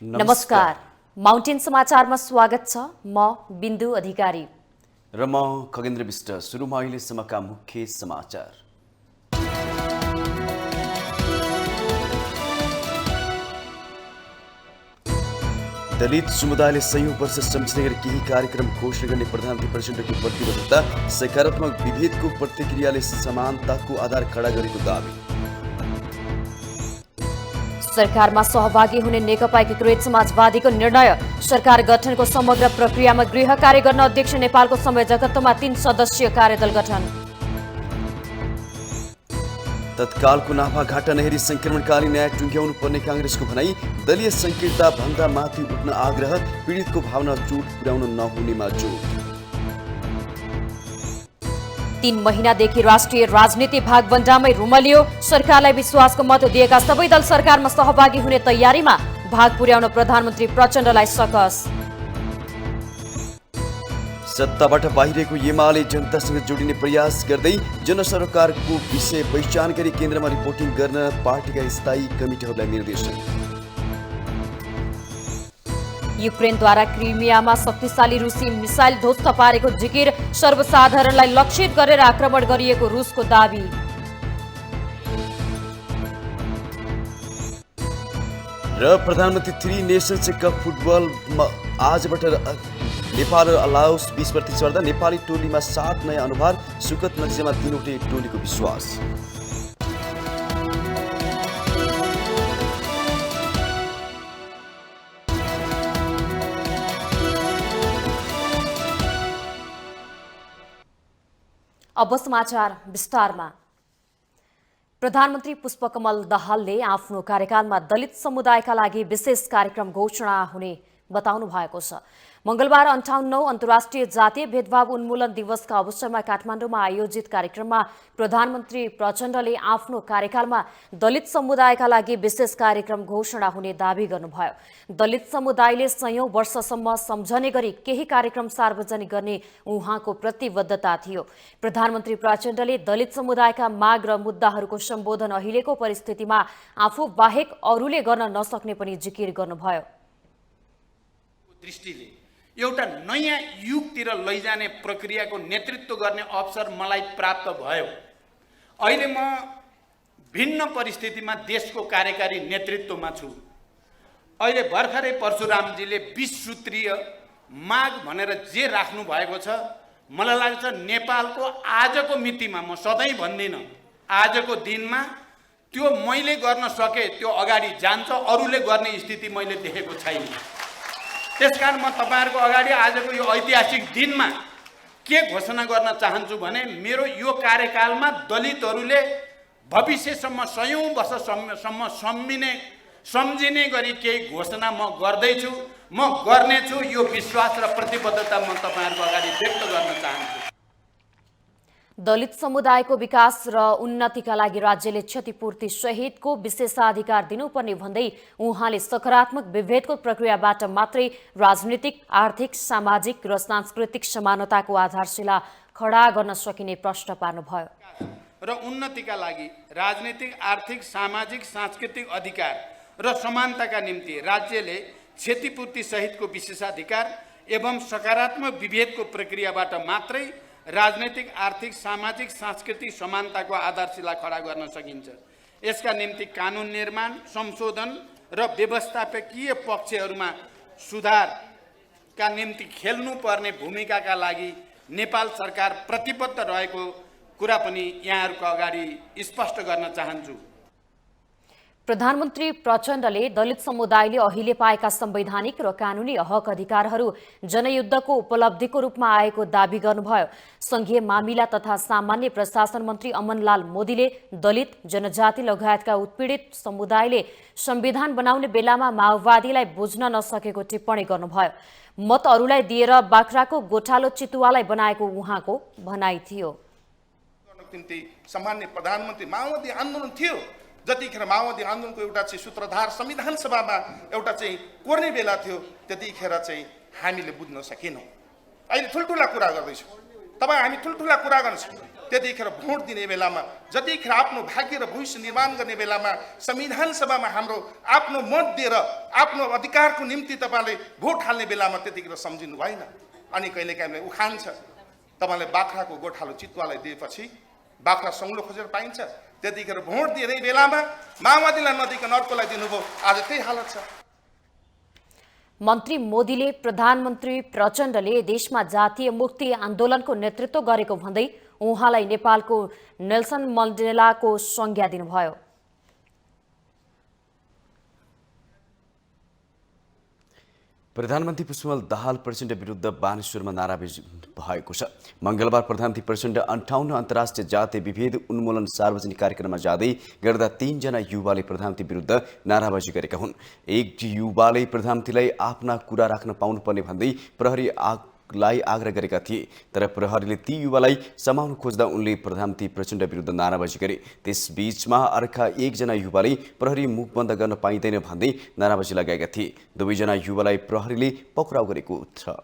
नमस्कार। माउन्टेन समाचारमा स्वागत छ। म बिन्दु अधिकारी र म खगेन्द्र विष्ट। सुरुमा अहिलेसम्मका मुख्य समाचार। दलित समुदायले सयौं वर्ष सम्झिने गरी केही कार्यक्रम घोषणा गर्ने प्रधानमन्त्री प्रचण्डको प्रतिबद्धता। सकारात्मक विभेदको प्रतिक्रियाले समानताको आधार खडा गरेको दावी। सरकारमा सहभागी हुने नेकपा एकीकृत समाजवादीको निर्णय। सरकार गठनको समग्र प्रक्रियामा गृह कार्य गर्न अध्यक्ष नेपालको संयोजकत्वमा 3 सदस्यीय कार्यदल गठन। तत्कालको नाफाघाटा नहेरी संक्रमणकालीन न्याय टुङ्ग्याउनु पर्ने कांग्रेसको भनाई। दलीय संकीर्णता भन्दा माथि उठ्न आग्रह। पीडितको भावना चोट पुर्याउन नहुनेमा जोड। 3 महिनादेखि राष्ट्रिय राजनीति भागभण्डामै रुमलियो। सरकारलाई विश्वासको मत दिएका सबै दल सरकारमा सहभागी हुने तयारीमा। भाग पुर्याउन प्रधानमन्त्री प्रचण्डलाई सकस। सत्ताबाट बाहिरको एमाले जनतासँग जोडिने प्रयास गर्दै जनसरोकारको विषय पहिचान गरी केन्द्रमा रिपोर्टिङ गर्न पार्टीका स्थायी कमिटीहरूलाई निर्देशन। युक्रेनद्वारा क्रिमियामा शक्तिशाली रुसी मिसाइल ध्वस्त पारेको जिकिर। सर्वसाधारणलाई लक्षित गरेर आक्रमण गरिएको रुसको दावी। र प्रधानमन्त्री 3 नेसन्स कप फुटबलमा आजबाट नेपाल र लाओस 20 प्रतिस्पर्धा। नेपाली टोलीमा 7 नयाँ अनुहार। सुखद नतिजामा 3वटै टोलीको विश्वास। अब समाचार विस्तारमा। प्रधानमन्त्री पुष्पकमल दाहालले आफ्नो कार्यकालमा दलित समुदायका लागि विशेष कार्यक्रम घोषणा हुने बताउनु भएको छ। मंगलबार 58औं अन्तर्राष्ट्रिय जातीय भेदभाव उन्मूलन दिवसका अवसरमा काठमाडौँमा आयोजित कार्यक्रममा प्रधानमन्त्री प्रचण्डले आफ्नो कार्यकालमा दलित समुदायका लागि विशेष कार्यक्रम घोषणा हुने दावी गर्नुभयो। दलित समुदायले सयौं वर्षसम्म सम्झने गरी केही कार्यक्रम सार्वजनिक गर्ने उहाँको प्रतिबद्धता थियो। प्रधानमन्त्री प्रचण्डले दलित समुदायका माग र मुद्दाहरूको सम्बोधन अहिलेको परिस्थितिमा आफू बाहेक अरूले गर्न नसक्ने पनि जिकिर गर्नुभयो। दृष्टिले एउटा नयाँ युगतिर लैजाने प्रक्रियाको नेतृत्व गर्ने अवसर मलाई प्राप्त भयो। अहिले म भिन्न परिस्थितिमा देशको कार्यकारी नेतृत्वमा छु। अहिले भर्खरै परशुरामजीले 20 सूत्रीय माग भनेर जे राख्नु भएको छ, मलाई लाग्छ नेपालको आजको मितिमा, म सधैँ भन्दिनँ, आजको दिनमा त्यो मैले गर्न सके त्यो अगाडि जान्छ। अरूले गर्ने स्थिति मैले देखेको छैन। त्यसकारण म तपाईहरुको अगाडि आजको यो ऐतिहासिक दिनमा के घोषणा गर्न चाहन्छु भने मेरो यो कार्यकालमा दलितहरूले भविष्यसम्म सयौं वर्षसम्म सम्झिने गरी केही घोषणा म गर्दैछु, म गर्नेछु। यो विश्वास र प्रतिबद्धता म तपाईहरुको अगाडि व्यक्त गर्न चाहन्छु। दलित समुदायको विकास र उन्नतिका लागि राज्यले क्षतिपूर्ति सहितको विशेषाधिकार दिनुपर्ने भन्दै उहाँले सकारात्मक विभेदको प्रक्रियाबाट मात्रै राजनीतिक, आर्थिक, सामाजिक र सांस्कृतिक समानताको आधारशिला खडा गर्न सकिने प्रश्न पार्नुभयो। र उन्नतिका लागि राजनीतिक, आर्थिक, सामाजिक, सांस्कृतिक अधिकार र समानताका निम्ति राज्यले क्षतिपूर्ति सहितको विशेषाधिकार एवं सकारात्मक विभेदको प्रक्रियाबाट मात्रै राजनीतिक, आर्थिक, सामाजिक, सांस्कृतिक समानताको आधारशिला खडा गर्न सकिन्छ। यसका निम्ति कानुन निर्माण, संशोधन र व्यवस्थापकीय पक्षहरूमा सुधारका निम्ति खेल्नुपर्ने भूमिकाका लागि नेपाल सरकार प्रतिबद्ध रहेको कुरा पनि यहाँहरूको अगाडि स्पष्ट गर्न चाहन्छु। प्रधानमन्त्री प्रचण्डले दलित समुदायले अहिले पाएका संवैधानिक र कानूनी हक अधिकारहरू जनयुद्धको उपलब्धिको रूपमा आएको दावी गर्नुभयो। संघीय मामिला तथा सामान्य प्रशासन मन्त्री अमनलाल मोदीले दलित, जनजाति लगायतका उत्पीडित समुदायले संविधान बनाउने बेलामा माओवादीलाई बुझ्न नसकेको टिप्पणी गर्नुभयो। मत अरूलाई दिएर बाख्राको गोठालो चितुवालाई बनाएको उहाँको भनाइ थियो। सामान्य प्रधानमन्त्री माओवादी आन्दोलन थियो, जतिखेर माओवादी आन्दोलनको एउटा चाहिँ सूत्रधार संविधान सभामा एउटा चाहिँ कोर्ने बेला थियो, त्यतिखेर चाहिँ हामीले बुझ्न सकेनौँ। अहिले ठुल्ठुला कुरा गर्दैछौँ। तपाईँ हामी ठुल्ठुला कुरा गर्न सक्छौँ। त्यतिखेर भोट दिने बेलामा, जतिखेर आफ्नो भाग्य र भविष्य निर्माण गर्ने बेलामा संविधान सभामा हाम्रो आफ्नो मत दिएर आफ्नो अधिकारको निम्ति तपाईँले भोट हाल्ने बेलामा त्यतिखेर सम्झिनु भएन। अनि कहिलेकाहीँ उखान छ, तपाईँले बाख्राको गोठालो चितुवालाई दिएपछि बाख्रा सङ्लो खोजेर पाइन्छ। त्यतिखेर भोट दिने बेलामा माओवादीलाई नदिकन अर्कोलाई दिनुभयो। आज त्यही हालत छ। मन्त्री मोदीले प्रधानमन्त्री प्रचण्डले देशमा जातीय मुक्ति आन्दोलनको नेतृत्व गरेको भन्दै उहाँलाई नेपालको नेल्सन मण्डेलाको संज्ञा दिनुभयो। प्रधानमन्त्री पुष्पकमल दाहाल प्रचण्ड विरुद्ध बानेश्वरमा नाराबाजी भएको छ। मंगलबार प्रधानमन्त्री प्रचण्ड 58 अन्तर्राष्ट्रिय जातीय विभेद उन्मूलन सार्वजनिक कार्यक्रममा जाँदै गर्दा 3 जना युवाले प्रधानमन्त्री विरुद्ध नाराबाजी गरेका हुन्। एक युवाले प्रधानमन्त्रीलाई आफ्ना कुरा राख्न पाउनुपर्ने भन्दै प्रहरीलाई आग्रह गरेका थिए, तर प्रहरीले ती युवालाई समाउन खोज्दा उनले प्रधानमन्त्री प्रचण्ड विरुद्ध नाराबाजी गरे। त्यसबीचमा अर्का एकजना युवाले प्रहरी मुख बन्द गर्न पाइँदैन भन्दै नाराबाजी लगाएका थिए। दुवैजना युवालाई प्रहरीले पक्राउ गरेको छ।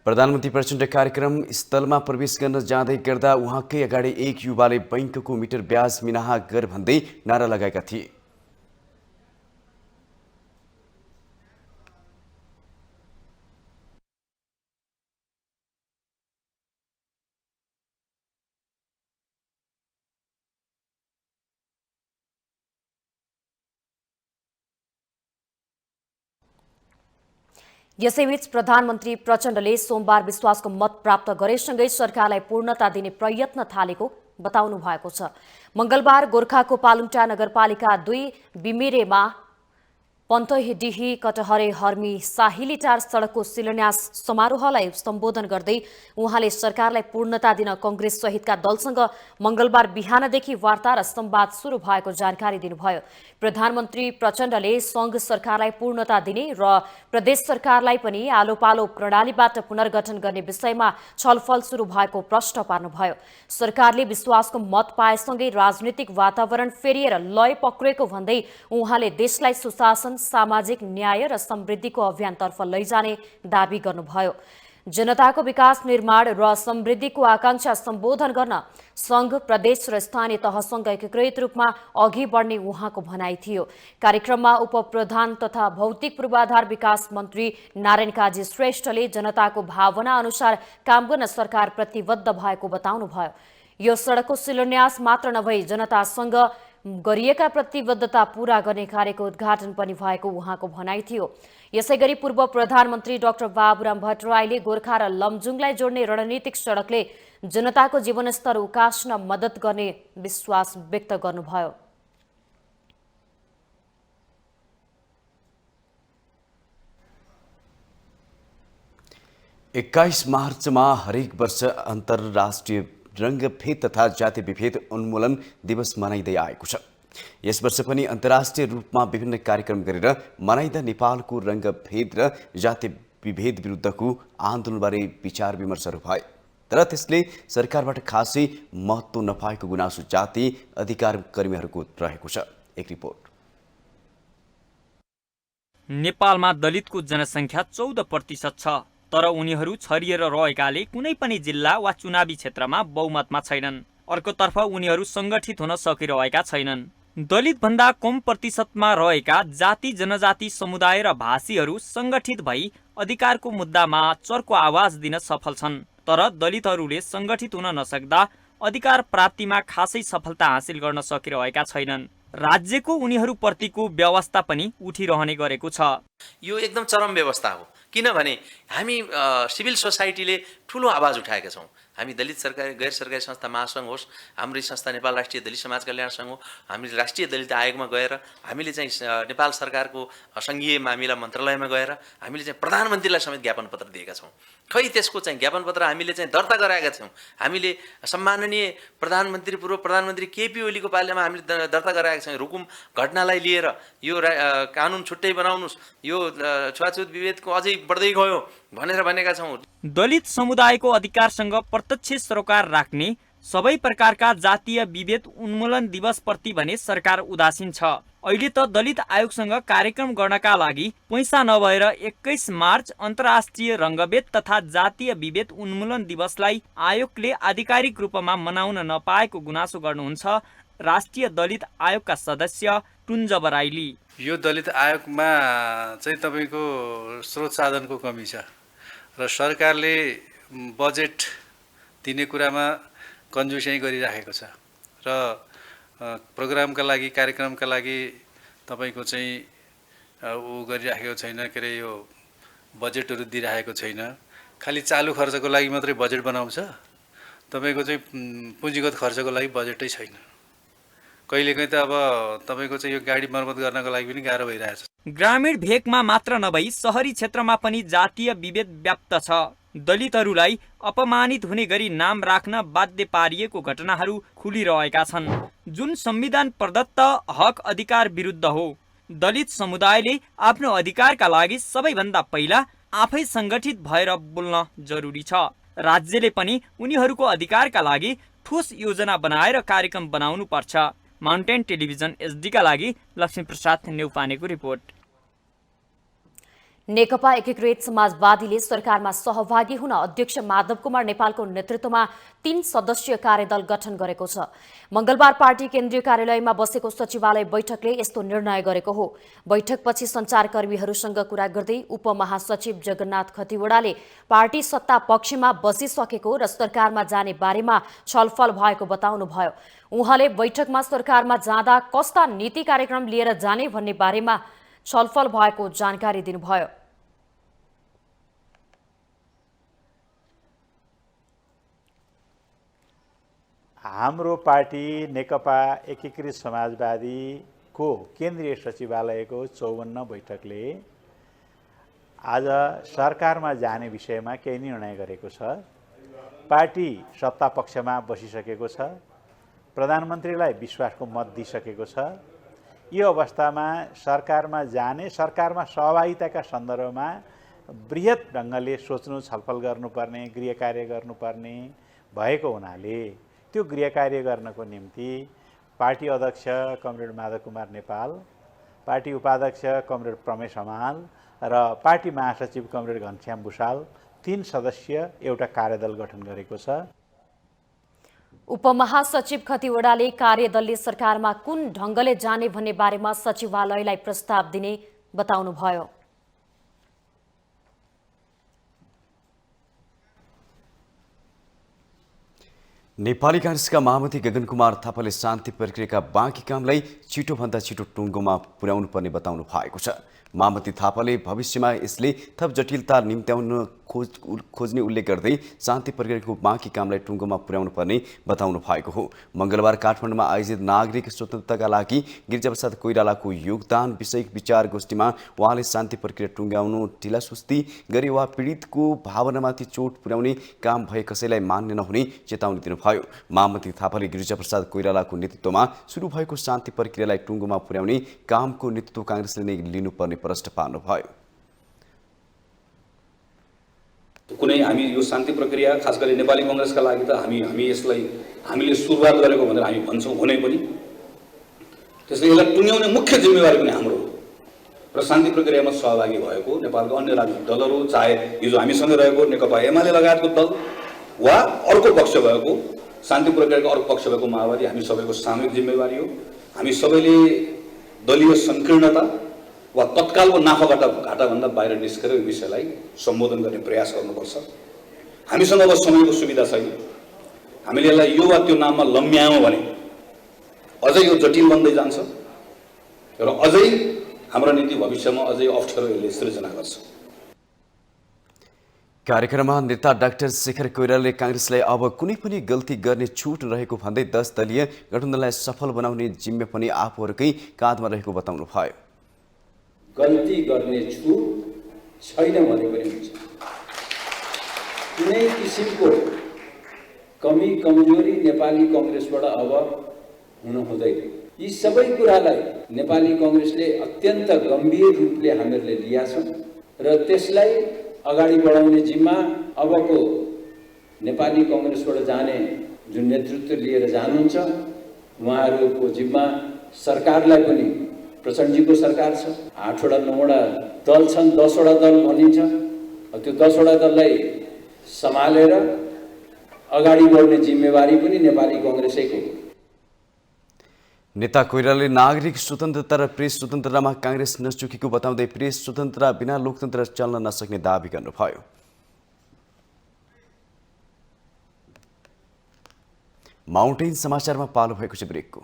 प्रधानमन्त्री प्रचण्ड कार्यक्रम स्थलमा प्रवेश गर्न जाँदै गर्दा उहाँकै अगाडि एक युवाले बैंकको मिटर ब्याज मिनाहा गर भन्दै नारा लगाएका थिए। यसैबीच प्रधानमन्त्री प्रचण्डले सोमबार विश्वासको मत प्राप्त गरेसँगै सरकारलाई पूर्णता दिने प्रयत्न थालेको बताउनु भएको छ। मंगलबार गोर्खाको पालुङटा नगरपालिका 2 बिमिरेमा पन्तहीडिही कटहरे हर्मी साहिलीटार सडकको शिलान्यास समारोहलाई सम्बोधन गर्दै उहाँले सरकारलाई पूर्णता दिन कंग्रेस सहितका दलसँग मंगलबार बिहानदेखि वार्ता र संवाद सुरु भएको जानकारी दिनुभयो। प्रधानमन्त्री प्रचण्डले संघ सरकारलाई पूर्णता दिने र प्रदेश सरकारलाई पनि आलो पालो प्रणालीबाट पुनर्गठन गर्ने विषयमा छलफल सुरु भएको प्रश्न पार्नुभयो। सरकारले विश्वासको मत पाएसँगै राजनीतिक वातावरण फेरिएर लय पक्रेको भन्दै उहाँले देशलाई सुशासन, सामाजिक न्याय र समृद्धिको अभियानतर्फ लैजाने दावी गर्नुभयो। जनताको विकास, निर्माण र समृद्धिको आकांक्षा सम्बोधन गर्न संघ, प्रदेश र स्थानीय तहसँग एकीकृत रूपमा अघि बढ्ने उहाँको भनाइ थियो। कार्यक्रममा उपप्रधान तथा भौतिक पूर्वाधार विकास मन्त्री नारायण काजी श्रेष्ठले जनताको भावना अनुसार काम गर्न सरकार प्रतिबद्ध भएको बताउनुभयो। यो सडकको शिलान्यास मात्र नभई जनतासँग गरिएका प्रतिबद्धता पूरा गर्ने कार्यको उद्घाटन पनि भएको उहाँको भनाइ थियो। यसैगरी पूर्व प्रधानमन्त्री डाक्टर बाबुराम भट्टराईले गोर्खा र लमजुङलाई जोड्ने रणनीतिक सडकले जनताको जीवनस्तर उकास्न मद्दत गर्ने विश्वास व्यक्त गर्नुभयो। एक्काइस मार्चमा हरेक वर्ष अन्तर्राष्ट्रिय रंगभेद तथा जातीय विभेद उन्मूलन दिवस मनाइँदै आएको छ। यस वर्ष पनि अन्तर्राष्ट्रिय रूपमा विभिन्न कार्यक्रम गरेर मनाइँदा नेपालको रंगभेद र जातीय विभेद विरुद्धको आन्दोलनबारे विचार विमर्शहरू भए, तर त्यसले सरकारबाट खासै महत्त्व नपाएको गुनासो जाति अधिकार कर्मीहरूको रहेको छ। एक रिपोर्ट। नेपालमा दलितको जनसङ्ख्या 14% छ, तर उनीहरू छरिएर रहेकाले कुनै पनि जिल्ला वा चुनावी क्षेत्रमा बहुमतमा छैनन्। अर्कोतर्फ उनीहरू सङ्गठित हुन सकिरहेका छैनन्। दलित भन्दा कम प्रतिशतमा रहेका जाति, जनजाति, समुदाय र भाषीहरू सङ्गठित भई अधिकारको मुद्दामा चर्को आवाज दिन सफल छन्, तर दलितहरूले सङ्गठित हुन नसक्दा अधिकार प्राप्तिमा खासै सफलता हासिल गर्न सकिरहेका छैनन्। राज्यको उनीहरूप्रतिको व्यवस्था पनि उठिरहने गरेको छ। यो एकदम चरम व्यवस्था हो, किनभने हामी सिभिल सोसाइटीले ठुलो आवाज उठाएका छौँ। हामी दलित सरकारी गैर सरकारी संस्था महासङ्घ होस्, हाम्रो संस्था नेपाल राष्ट्रिय दलित समाज कल्याण सङ्घ हो, हामीले राष्ट्रिय दलित आयोगमा गएर हामीले चाहिँ नेपाल सरकारको सङ्घीय मामिला मन्त्रालयमा गएर हामीले चाहिँ प्रधानमन्त्रीलाई समेत ज्ञापन पत्र दिएका छौँ। खै त्यसको चाहिँ ज्ञापन पत्र हामीले चाहिँ दर्ता गराएका छौँ। हामीले सम्माननीय प्रधानमन्त्री पूर्व प्रधानमन्त्री केपी ओलीको पालामा हामीले दर्ता गराएका छौँ। रुकुम घटनालाई लिएर यो कानुन छुट्टै बनाउनुहोस्, यो छुवाछुत विभेदको अझै बढ्दै गयो भनेर भनेका छौँ। दलित समुदायको अधिकारसँग प्रत्यक्ष सरोकार राख्ने सबै प्रकारका जातीय विभेद उन्मूलन दिवसप्रति भने सरकार उदासीन छ। अहिले त दलित आयोगसँग कार्यक्रम गर्नका लागि पैसा नभएर 21 मार्च अन्तर्राष्ट्रिय रङ्गभेद तथा जातीय विभेद उन्मूलन दिवसलाई आयोगले आधिकारिक रूपमा मनाउन नपाएको गुनासो गर्नुहुन्छ राष्ट्रिय दलित आयोगका सदस्य टुन्ज बराइली। यो दलित आयोगमा चाहिँ तपाईँको स्रोत साधनको कमी छ र सरकारले बजेट दिने कुरामा कन्जुसाइ गरिराखेको छ र प्रोग्रामका लागि कार्यक्रमका लागि तपाईँको चाहिँ ऊ गरिराखेको छैन, के अरे यो बजेटहरू दिइराखेको छैन। खालि चालु खर्चको लागि मात्रै बजेट बनाउँछ, तपाईँको चाहिँ पुँजीगत खर्चको लागि बजेटै छैन। कहिलेकाहीँ त अब तपाईँको चाहिँ यो गाडी मर्मत गर्नको लागि पनि गाह्रो भइरहेछ। ग्रामीण भेगमा मात्र नभई सहरी क्षेत्रमा पनि जातीय विभेद व्याप्त छ। दलितहरूलाई अपमानित हुने गरी नाम राख्न बाध्य पारिएको घटनाहरू खुलिरहेका छन्, जुन संविधान प्रदत्त हक अधिकार विरुद्ध हो। दलित समुदायले आफ्नो अधिकारका लागि सबैभन्दा पहिला आफै सङ्गठित भएर बोल्न जरुरी छ। राज्यले पनि उनीहरूको अधिकारका लागि ठोस योजना बनाएर कार्यक्रम बनाउनु पर्छ। माउन्टेन टेलिभिजन एसडीका लागि लक्ष्मीप्रसाद नेउपानेको रिपोर्ट। नेकपा एकीकृत समाजवादीले सरकारमा सहभागी हुन अध्यक्ष माधव कुमार नेपालको नेतृत्वमा 3 सदस्यीय कार्यदल गठन गरेको छ। मंगलबार पार्टी केन्द्रीय कार्यालयमा बसेको सचिवालय बैठकले यस्तो निर्णय गरेको हो। बैठकपछि सञ्चारकर्मीहरूसँग कुरा गर्दै उपमहासचिव जगन्नाथ खतिवड़ाले पार्टी सत्ता पक्षमा बसिसकेको र सरकारमा जाने बारेमा छलफल भएको बताउनुभयो। उहाँले बैठकमा सरकारमा जाँदा कस्ता नीति कार्यक्रम लिएर जाने भन्ने बारेमा छलफल भएको जानकारी दिनुभयो। हाम्रो पार्टी नेकपा एकीकृत समाजवादीको केन्द्रीय सचिवालयको 54 बैठकले आज सरकारमा जाने विषयमा केही निर्णय गरेको छ। पार्टी सत्ता पक्षमा बसिसकेको छ, प्रधानमन्त्रीलाई विश्वासको मत दिइसकेको छ। यो अवस्थामा सरकारमा जाने, सरकारमा सहभागिताका सन्दर्भमा बृहत ढङ्गले सोच्नु, छलफल गर्नुपर्ने, गृह कार्य गर्नुपर्ने भएको हुनाले त्यो गृह कार्य गर्नको निम्ति पार्टी अध्यक्ष कमरेड माधव कुमार नेपाल, पार्टी उपाध्यक्ष कमरेड प्रमेश हमाल र पार्टी महासचिव कमरेड घनश्याम भुषाल 3 सदस्यीय एउटा कार्यदल गठन गरेको छ। उपमहासचिव खतिवड़ाले कार्यदलले सरकारमा कुन ढङ्गले जाने भन्ने बारेमा सचिवालयलाई प्रस्ताव दिने बताउनुभयो। नेपाली कांग्रेसका महामन्त्री गगन कुमार थापाले शान्ति प्रक्रियाका बाँकी कामलाई छिटोभन्दा छिटो टुङ्गोमा पुर्याउनु पर्ने बताउनु भएको छ। महामन्त्री थापाले भविष्यमा यसले थप जटिलता निम्त्याउन खोज्ने उल्लेख गर्दै शान्ति प्रक्रियाको बाँकी कामलाई टुङ्गोमा पुर्याउनु पर्ने बताउनु भएको हो। मंगलबार काठमाडौँमा आयोजित नागरिक स्वतन्त्रताका लागि गिरिजाप्रसाद कोइरालाको योगदान विषयक विचार गोष्ठीमा उहाँले शान्ति प्रक्रिया टुङ्ग्याउनु ढिलासुस्ती गरे वा पीडितको भावनामाथि चोट पुर्याउने काम भए कसैलाई मान्य नहुने चेतावनी दिनुभयो। महामन्त्री थापाले गिरिजाप्रसाद कोइरालाको नेतृत्वमा सुरु भएको शान्ति प्रक्रियालाई टुङ्गोमा पुर्याउने कामको नेतृत्व कांग्रेसले नै लिनुपर्ने प्रश्न पार्नुभयो। कुनै हामी यो शान्ति प्रक्रिया खास गरी नेपाली कांग्रेसका लागि त हामी यसलाई हामीले सुरुवात गरेको भनेर हामी भन्छौँ हुनै पनि, त्यसले यसलाई टुङ्ग्याउने मुख्य जिम्मेवारी पनि हाम्रो र शान्ति प्रक्रियामा सहभागी भएको नेपालको अन्य राजनीतिक दलहरू, चाहे हिजो हामीसँग रहेको नेकपा एमाले लगायतको दल वा अर्को पक्ष भएको शान्ति प्रक्रियाको अर्को पक्ष भएको माओवादी, हामी सबैको सामूहिक जिम्मेवारी हो। हामी सबैले दलीय संकीर्णता वा तत्कालको नाफाबाट घाटाभन्दा बाहिर निस्केर यो विषयलाई सम्बोधन गर्ने प्रयास गर्नुपर्छ। हामीसँग अब समयको सुविधा छैन। हामीले यसलाई यो वा त्यो नाममा लम्ब्यायौँ भने अझै यो जटिल बन्दै जान्छ र अझै हाम्रो नीति भविष्यमा अझै अप्ठ्यारो यसले सृजना गर्छ। कार्यक्रममा नेता डाक्टर शेखर कोइरालाले काङ्ग्रेसलाई अब कुनै पनि गल्ती गर्ने छुट रहेको भन्दै 10 दलीय गठबन्धनलाई सफल बनाउने जिम्मे पनि आफूहरूकै काँधमा रहेको बताउनुभयो। गल्ती गर्ने छुट छैन भने पनि हुन्छ। कुनै किसिमको कमी कमजोरी नेपाली कङ्ग्रेसबाट अब हुनु हुँदैन। यी सबै कुरालाई नेपाली कङ्ग्रेसले अत्यन्त गम्भीर रूपले हामीहरूले लिएका छौँ र त्यसलाई अगाडि बढाउने जिम्मा अबको नेपाली कङ्ग्रेसबाट जाने जुन नेतृत्व लिएर जानुहुन्छ उहाँहरूको जिम्मा सरकारलाई पनि प्रचण्डजीको सरकार छ, 8वटा 9वटा दल छन्, 10वटा दल भनिन्छ। त्यो 10वटा दललाई सम्हालेर अगाडि बढ्ने जिम्मेवारी पनि नेपाली कङ्ग्रेसैको। नेता कोइरालाले नागरिक स्वतन्त्रता र प्रेस स्वतन्त्रतामा काङ्ग्रेस नचुकेको बताउँदै प्रेस स्वतन्त्रता बिना लोकतन्त्र चल्न नसक्ने दावी गर्नुभयो। माउन्टेन समाचारमा पालो भएको छ ब्रेकको।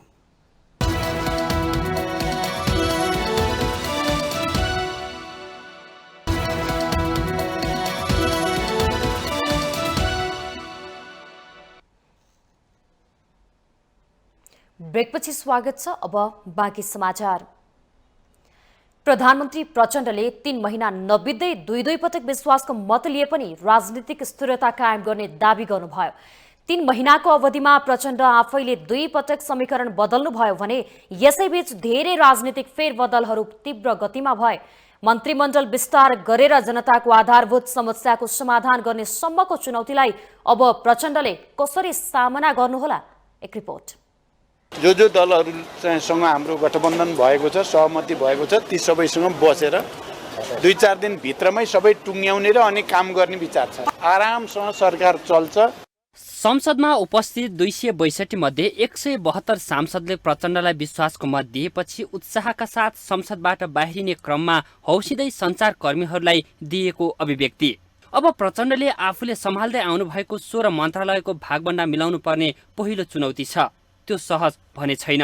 ब्रेकपछि स्वागत छ। अब बाँकी समाचार। प्रधानमन्त्री प्रचण्डले 3 महिना नबित्दै 2 पटक विश्वासको मत लिए पनि राजनीतिक स्थिरता कायम गर्ने दावी गर्नुभयो। 3 महिनाको अवधिमा प्रचण्ड आफैले 2 पटक समीकरण बदल्नुभयो भने यसैबीच धेरै राजनीतिक फेरबदलहरू तीव्र गतिमा भए। मन्त्रीमण्डल विस्तार गरेर जनताको आधारभूत समस्याको समाधान गर्ने सम्मको चुनौतीलाई अब प्रचण्डले कसरी सामना गर्नुहोला? एक रिपोर्ट। जो दलहरूसँग हाम्रो गठबन्धन भएको छ, सहमति भएको छ, ती सबैसँग बसेर 2-4 दिन भित्रमै सबै टुङ्ग्याउने र अनि काम गर्ने विचार छ। आरामसँग सरकार चल्छ। संसदमा उपस्थित 262 मध्ये 172 सांसदले प्रचण्डलाई विश्वासको मत दिएपछि उत्साहका साथ संसदबाट बाहिरिने क्रममा हौसिँदै सञ्चारकर्मीहरूलाई दिएको अभिव्यक्ति। अब प्रचण्डले आफूले सम्हाल्दै आउनुभएको 16 मन्त्रालयको भागभण्डा मिलाउनु पर्ने पहिलो चुनौती छ। त्यो सहज भने छैन।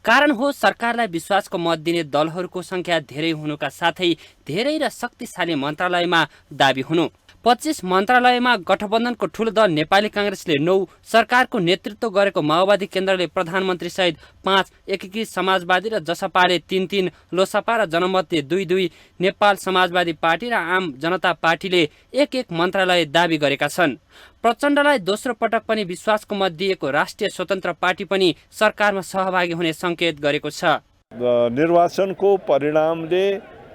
कारण हो सरकारलाई विश्वासको मत दिने दलहरूको संख्या धेरै हुनुका साथै धेरै र शक्तिशाली मन्त्रालयमा दाबी हुनु। 25 मन्त्रालयमा गठबन्धनको ठूलो दल नेपाली काङ्ग्रेसले 9, सरकारको नेतृत्व गरेको माओवादी केन्द्रले प्रधानमन्त्री सहित 5, एकीकृत समाजवादी र जसपाले 3-3, लोसपा र जनमतले 2-2, नेपाल समाजवादी पार्टी र आम जनता पार्टीले 1-1 मन्त्रालय दाबी गरेका छन्। प्रचण्डलाई दोस्रो पटक पनि विश्वासको मत दिएको राष्ट्रिय स्वतन्त्र पार्टी पनि सरकारमा सहभागी हुने संकेत गरेको छ। निर्वाचनको परिणामले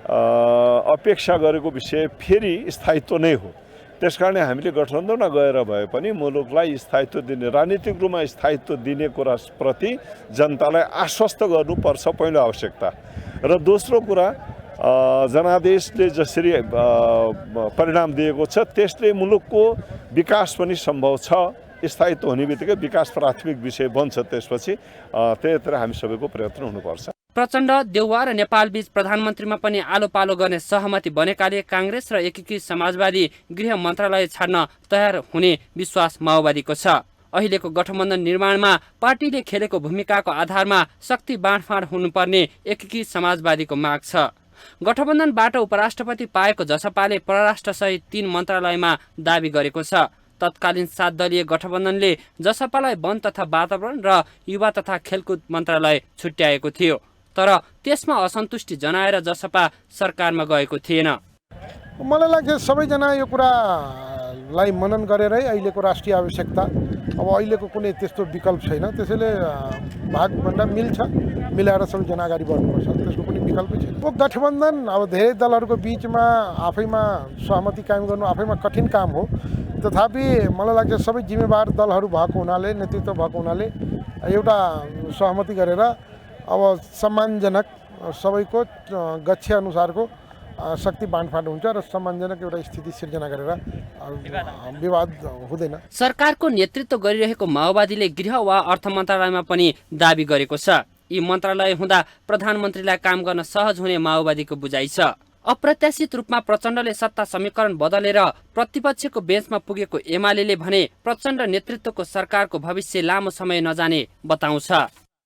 अपेक्षा गरेको विषय फेरि स्थायित्व नै हो। त्यसकारण हामीले गठबन्धनमा गएर भए पनि मुलुकलाई स्थायित्व दिने, राजनीतिक रूपमा स्थायित्व दिने कुराप्रति जनतालाई आश्वस्त गर्नुपर्छ पहिलो आवश्यकता। र दोस्रो कुरा जनादेशले जसरी परिणाम दिएको छ त्यसले मुलुकको विकास पनि सम्भव छ। स्थायित्व हुने बित्तिकै विकास प्राथमिक विषय बन्छ। त्यसपछि त्यहीतिर हामी सबैको प्रयत्न हुनुपर्छ। प्रचण्ड, देउवा र नेपालबीच प्रधानमन्त्रीमा पनि आलो पालो गर्ने सहमति बनेकाले काङ्ग्रेस र एकीकृत समाजवादी गृह मन्त्रालय छाड्न तयार हुने विश्वास माओवादीको छ। अहिलेको गठबन्धन निर्माणमा पार्टीले खेलेको भूमिकाको आधारमा शक्ति बाँडफाँड हुनुपर्ने एकीकृत समाजवादीको माग छ। गठबन्धनबाट उपराष्ट्रपति पाएको जसपाले परराष्ट्रसहित 3 मन्त्रालयमा दाबी गरेको छ। तत्कालीन 7 दलीय गठबन्धनले जसपालाई वन तथा वातावरण र युवा तथा खेलकुद मन्त्रालय छुट्याएको थियो। तर त्यसमा असन्तुष्टि जनाएर जसपा सरकारमा गएको थिएन। मलाई लाग्छ सबैजना यो कुरालाई मनन गरेरै अहिलेको राष्ट्रिय आवश्यकता, अब अहिलेको कुनै त्यस्तो विकल्प छैन। त्यसैले भागभन्डा मिल्छ, मिलाएर सबैजना अगाडि बढ्नुपर्छ। त्यसको कुनै विकल्पै छैन। गठबन्धन अब धेरै दलहरूको बिचमा आफैमा सहमति कायम गर्नु आफैमा कठिन काम हो। तथापि मलाई लाग्छ सबै जिम्मेवार दलहरू भएको हुनाले, नेतृत्व भएको हुनाले एउटा सहमति गरेर अब सम्मानजनक सबैको गच्छ अनुसारको शक्ति बाँडफाँड हुन्छ र सम्मानजनक एउटा स्थिति सिर्जना गरेर विवाद हुँदैन। सरकारको नेतृत्व गरिरहेको माओवादीले गृह वा अर्थ मन्त्रालयमा पनि दाबी गरेको छ। यी मन्त्रालय हुँदा प्रधानमन्त्रीलाई काम गर्न सहज हुने माओवादीको बुझाइ छ। अप्रत्याशित रूपमा प्रचण्डले सत्ता समीकरण बदलेर प्रतिपक्षको बेन्चमा पुगेको एमाले भने प्रचण्ड नेतृत्वको सरकारको भविष्य लामो समय नजाने बताउँछ।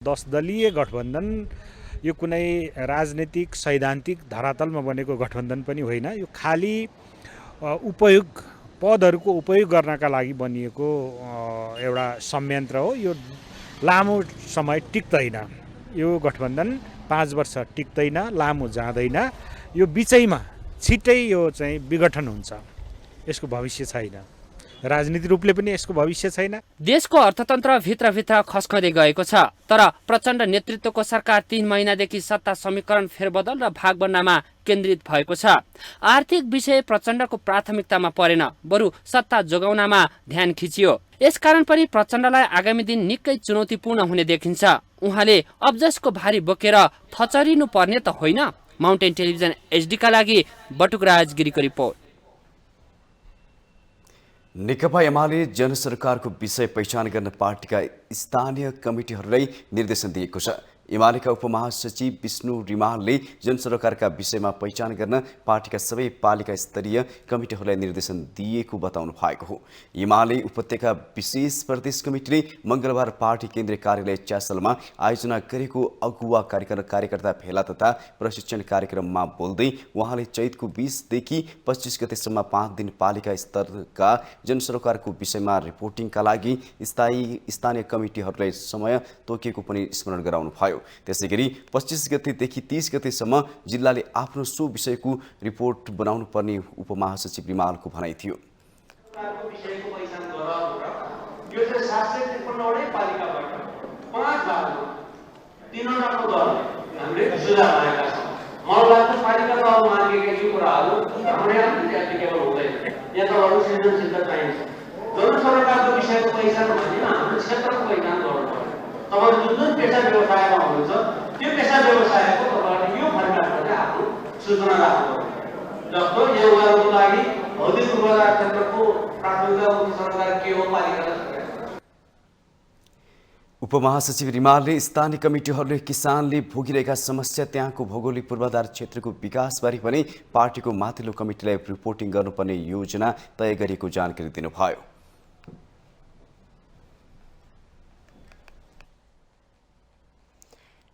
10 दलीय गठबन्धन यो कुनै राजनीतिक सैद्धान्तिक धरातलमा बनेको गठबन्धन पनि होइन। यो खाली उपयोग पदहरूको उपयोग गर्नका लागि बनिएको एउटा संयन्त्र हो। यो लामो समय टिक्दैन, यो गठबन्धन 5 वर्ष टिक्दैन, लामो जाँदैन, यो बिचैमा छिट्टै यो चाहिँ विघटन हुन्छ, यसको भविष्य छैन, राजनीतिक रूपले पनि यसको भविष्य छैन। देशको अर्थतन्त्र भित्रभित्र खस्कँदै गएको छ, तर प्रचण्ड नेतृत्वको सरकार 3 महिनादेखि सत्ता समीकरण फेरबदल र भागबन्डामा केन्द्रित भएको छ। आर्थिक विषय प्रचण्डको प्राथमिकतामा परेन, बरु सत्ता जोगाउनमा ध्यान खिचियो। यसकारण पनि प्रचण्डलाई आगामी दिन निकै चुनौतीपूर्ण हुने देखिन्छ। उहाँले अब्जसको भारी बोकेर थचरिनु पर्ने त होइन। माउन्टेन टेलिभिजन एचडीका लागि बटुकराज गिरीको रिपोर्ट। नेकपा एमाले जनसरकारको विषय पहिचान गर्न पार्टीका स्थानीय कमिटीहरूलाई निर्देशन दिएको छ। एमालेका उपमहासचिव विष्णु रिमालले जनसरकारका विषयमा पहिचान गर्न पार्टीका सबै पालिका स्तरीय कमिटीहरूलाई निर्देशन दिएको बताउनु भएको हो। एमाले उपत्यका विशेष प्रदेश कमिटीले मंगलबार पार्टी केन्द्रीय कार्यालय च्यासलमा आयोजना गरेको अगुवा कार्यकर्ता भेला तथा प्रशिक्षण कार्यक्रममा बोल्दै उहाँले चैतको 20 देखि 25 गतेसम्म 5 दिन पालिका स्तरका जनसरकारको विषयमा रिपोर्टिङका लागि स्थानीय कमिटीहरूलाई समय तोकिएको पनि स्मरण गराउनु भयो। त्यसैगरी 25 गतेदेखि 30 गतेसम्म जिल्लाले आफ्नो सो विषयको रिपोर्ट बनाउनु पर्ने उपमहासचिव रिमालको भनाइ थियो। तपाईँ जुन पेसा व्यवसायमा हुनुहुन्छ त्यो पेसा व्यवसायको तपाईँले यो फर्काटमा आफ्नो सूचना राख्नुपर्छ। जस्तो यो उहाँहरूको लागि भौतिक पूर्वाधार क्षेत्रको प्राथमिकता सरकार के हो, पालिका सरकार। उपमहासचिव रिमालले स्थानीय कमिटीहरूले किसानले भोगिरहेका समस्या, त्यहाँको भौगोलिक पूर्वाधार क्षेत्रको विकासबारे पनि पार्टीको माथिल्लो कमिटीलाई रिपोर्टिङ गर्नुपर्ने योजना तय गरिएको जानकारी दिनुभयो।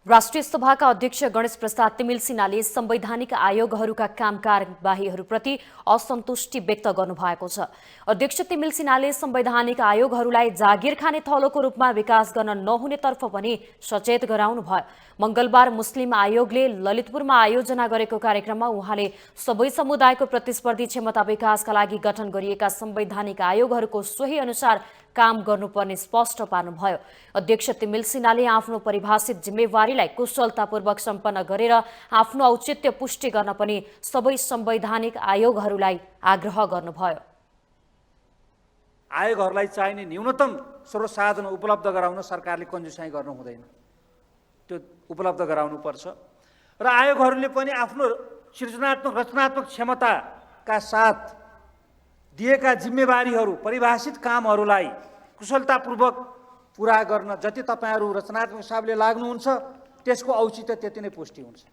राष्ट्रिय सभाका अध्यक्ष गणेश प्रसाद तिमिल सिन्हाले संवैधानिक आयोगहरूका काम कारबाहीहरूप्रति असन्तुष्टि व्यक्त गर्नुभएको छ। अध्यक्ष तिमिल सिन्हाले संवैधानिक आयोगहरूलाई जागिर खाने थलोको रूपमा विकास गर्न नहुनेतर्फ पनि सचेत गराउनुभयो। मंगलबार मुस्लिम आयोगले ललितपुरमा आयोजना गरेको कार्यक्रममा उहाँले सबै समुदायको प्रतिस्पर्धी क्षमता विकासका लागि गठन गरिएका संवैधानिक आयोगहरूको सोही अनुसार काम गर्नुपर्ने स्पष्ट पार्नुभयो। अध्यक्ष तिमिल सिन्हाले आफ्नो परिभाषित जिम्मेवारीलाई कुशलतापूर्वक सम्पन्न गरेर आफ्नो औचित्य पुष्टि गर्न पनि सबै संवैधानिक आयोगहरूलाई आग्रह गर्नुभयो। आयोगहरूलाई चाहिने न्यूनतम स्रोत साधन उपलब्ध गराउन सरकारले कन्जुसाइ गर्नु हुँदैन, त्यो उपलब्ध गराउनुपर्छ र आयोगहरूले पनि आफ्नो सृजनात्मक रचनात्मक क्षमताका साथ दिएका जिम्मेवारीहरू, परिभाषित कामहरूलाई कुशलतापूर्वक पुरा गर्न जति तपाईहरू रचनात्मक हिसाबले लाग्नुहुन्छ त्यसको औचित्य त्यति नै पुष्टि हुन्छ।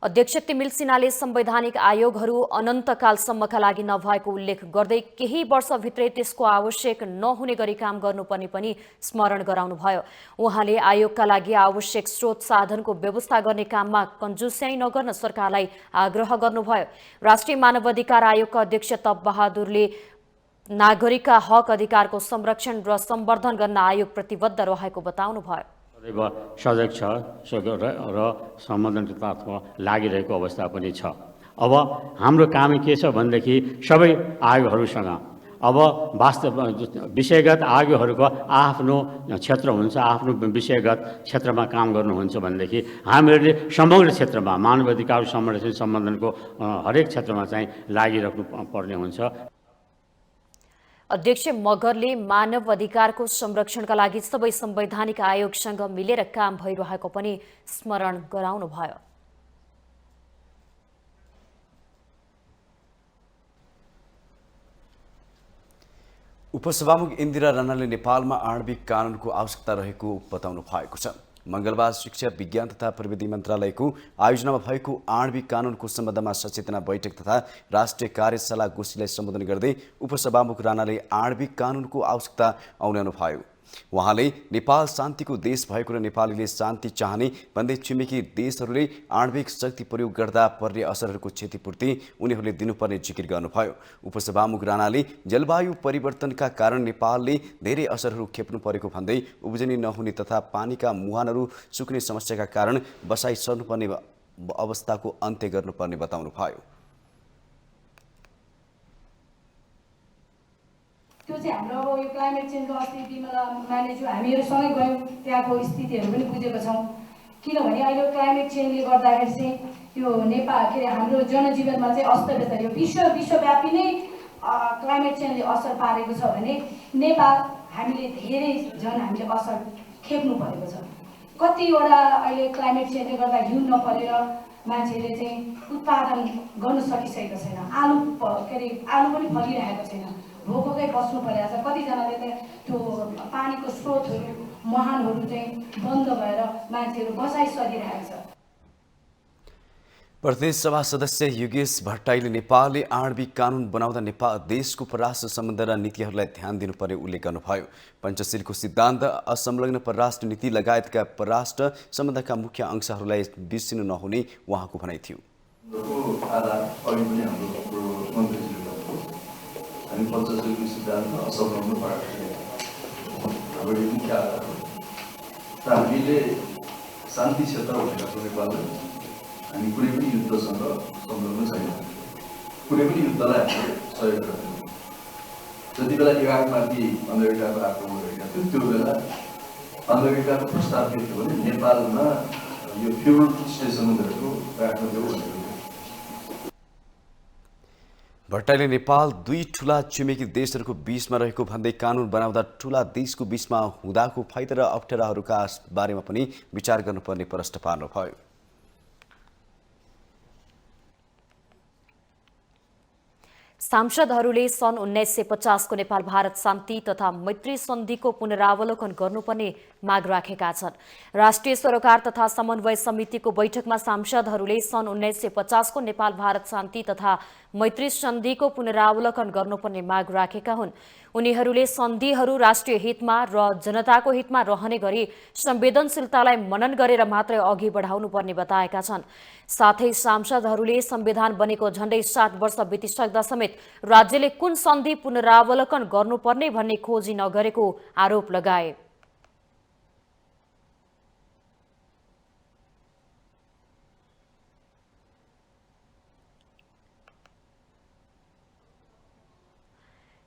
अध्यक्ष तिमिल सिन्हाले संवैधानिक आयोगहरू अनन्तकालसम्मका लागि नभएको उल्लेख गर्दै केही वर्षभित्रै त्यसको आवश्यक नहुने गरी काम गर्नुपर्ने पनि स्मरण गराउनुभयो। उहाँले आयोगका लागि आवश्यक स्रोत साधनको व्यवस्था गर्ने काममा कन्जुस्याइ नगर्न सरकारलाई आग्रह गर्नुभयो। राष्ट्रिय मानवाधिकार आयोगका अध्यक्ष तप बहादुरले नागरिकका हक अधिकारको संरक्षण र सम्वर्धन गर्न आयोग प्रतिबद्ध रहेको बताउनुभयो। सजग छ र सम्बन्धिततर्फ लागिरहेको अवस्था पनि छ। अब हाम्रो काम के छ भनेदेखि सबै आयोगहरूसँग अब वास्तव विषयगत आयोगहरूको आफ्नो क्षेत्र हुन्छ, आफ्नो विषयगत क्षेत्रमा काम गर्नुहुन्छ भनेदेखि हामीहरूले समग्र क्षेत्रमा मानवाधिकार संरक्षण सम्बन्धनको हरेक क्षेत्रमा चाहिँ लागिराख्नु पर्ने हुन्छ। अध्यक्ष मगरले मानव अधिकारको संरक्षणका लागि सबै संवैधानिक आयोगसँग मिलेर काम भइरहेको पनि स्मरण गराउनुभयो। उपसभामुख इन्दिरा राणाले नेपालमा आणविक कानुनको आवश्यकता रहेको बताउनु भएको छ। मंगलबार शिक्षा विज्ञान तथा प्रविधि मन्त्रालयको आयोजनामा भएको आणविक कानुनको सम्बन्धमा सचेतना बैठक तथा राष्ट्रिय कार्यशाला गोष्ठीलाई सम्बोधन गर्दै उपसभामुख राणाले आणविक कानुनको आवश्यकता औल्याउनु भयो। उहाँले नेपाल शान्तिको देश भएको र नेपालीले शान्ति चाहने भन्दै छिमेकी देशहरूले आणविक शक्ति प्रयोग गर्दा पर्ने असरहरूको क्षतिपूर्ति उनीहरूले दिनुपर्ने जिकिर गर्नुभयो। उपसभामुख राणाले जलवायु परिवर्तनका कारण नेपालले धेरै असरहरू खेप्नु परेको भन्दै उब्जनी नहुने तथा पानीका मुहानहरू सुक्ने समस्याका कारण बसाइ सर्नुपर्ने अवस्थाको अन्त्य गर्नुपर्ने बताउनुभयो। त्यो चाहिँ हाम्रो अब यो क्लाइमेट चेन्जको अस्ति विमला मानेज्यू हामीहरूसँगै गयौँ, त्यहाँको स्थितिहरू पनि बुझेको छौँ। किनभने अहिले क्लाइमेट चेन्जले गर्दाखेरि चाहिँ यो नेपाल के अरे हाम्रो जनजीवनमा चाहिँ अस्तव्यस्त यो विश्वव्यापी नै क्लाइमेट चेन्जले असर पारेको छ भने नेपाल हामीले धेरै हामीले असर खेप्नु परेको छ। कतिवटा अहिले क्लाइमेट चेन्जले गर्दा हिउँ नपरेर मान्छेले चाहिँ उत्पादन गर्न सकिसकेको छैन। आलु पनि फलिरहेको छैन, भोकै बस्नु परेको छ। कतिजनाले त त्यो पानीको स्रोतहरू मुहानहरू चाहिँ बन्द भएर मान्छेहरू बसाइ सरिरहेको छ। प्रदेश सभा सदस्य योगेश भट्टराईले नेपालले आणविक कानुन बनाउँदा देशको परराष्ट्र सम्बन्ध र नीतिहरूलाई ध्यान दिनुपर्ने उल्लेख गर्नुभयो। पञ्चशीलको सिद्धान्त, असंलग्न परराष्ट्र नीति लगायतका परराष्ट्र सम्बन्धका मुख्य अंशहरूलाई बिर्सिनु नहुने उहाँको भनाइ थियो। हामी पञ्चशीलको सिद्धान्त, असंलग्न परराष्ट्र हाम्रो मुख्य आधार हो र हामीले शान्ति क्षेत्र भनेको नेपालले हामी कुनै पनि युद्धसँग संलग्न छैनौँ, कुनै पनि युद्धलाई हामीले सहयोग गर्दैनौँ। जति बेला इराकमाथि अमेरिकाको आक्रमण गरेका थियो त्यो बेला अमेरिकाको प्रस्ताव के थियो भने नेपालमा यो फ्युल स्टेसनहरूको राख्न देऊ भनेको। भट्टराईले नेपाल दुई ठूला छिमेकी देशहरूको बीचमा रहेको भन्दै कानुन बनाउँदा ठूला देशको बीचमा हुँदाको फाइदा र अप्ठ्याराहरूका बारेमा पनि विचार गर्नुपर्ने प्रश्न पार्नुभयो। सांसदहरूले सन् 1950 को नेपाल भारत शान्ति तथा मैत्री सन्धिको पुनरावलोकन गर्नुपर्ने माग राखेका छन्। राष्ट्रिय सरोकार तथा समन्वय समितिको बैठकमा सांसदहरूले सन् 1950 को नेपाल भारत शान्ति तथा मैत्री सन्धिको पुनरावलोकन गर्नुपर्ने माग राखेका हुन्। उनीहरूले सन्धिहरू राष्ट्रिय हितमा र जनताको हितमा रहने गरी संवेदनशीलतालाई मनन गरेर मात्रै अघि बढाउनुपर्ने बताएका छन्। साथै सांसदहरूले संविधान बनेको झण्डै 7 वर्ष बितिसक्दा समेत राज्यले कुन सन्धि पुनरावलोकन गर्नुपर्ने भन्ने खोजी नगरेको आरोप लगाए।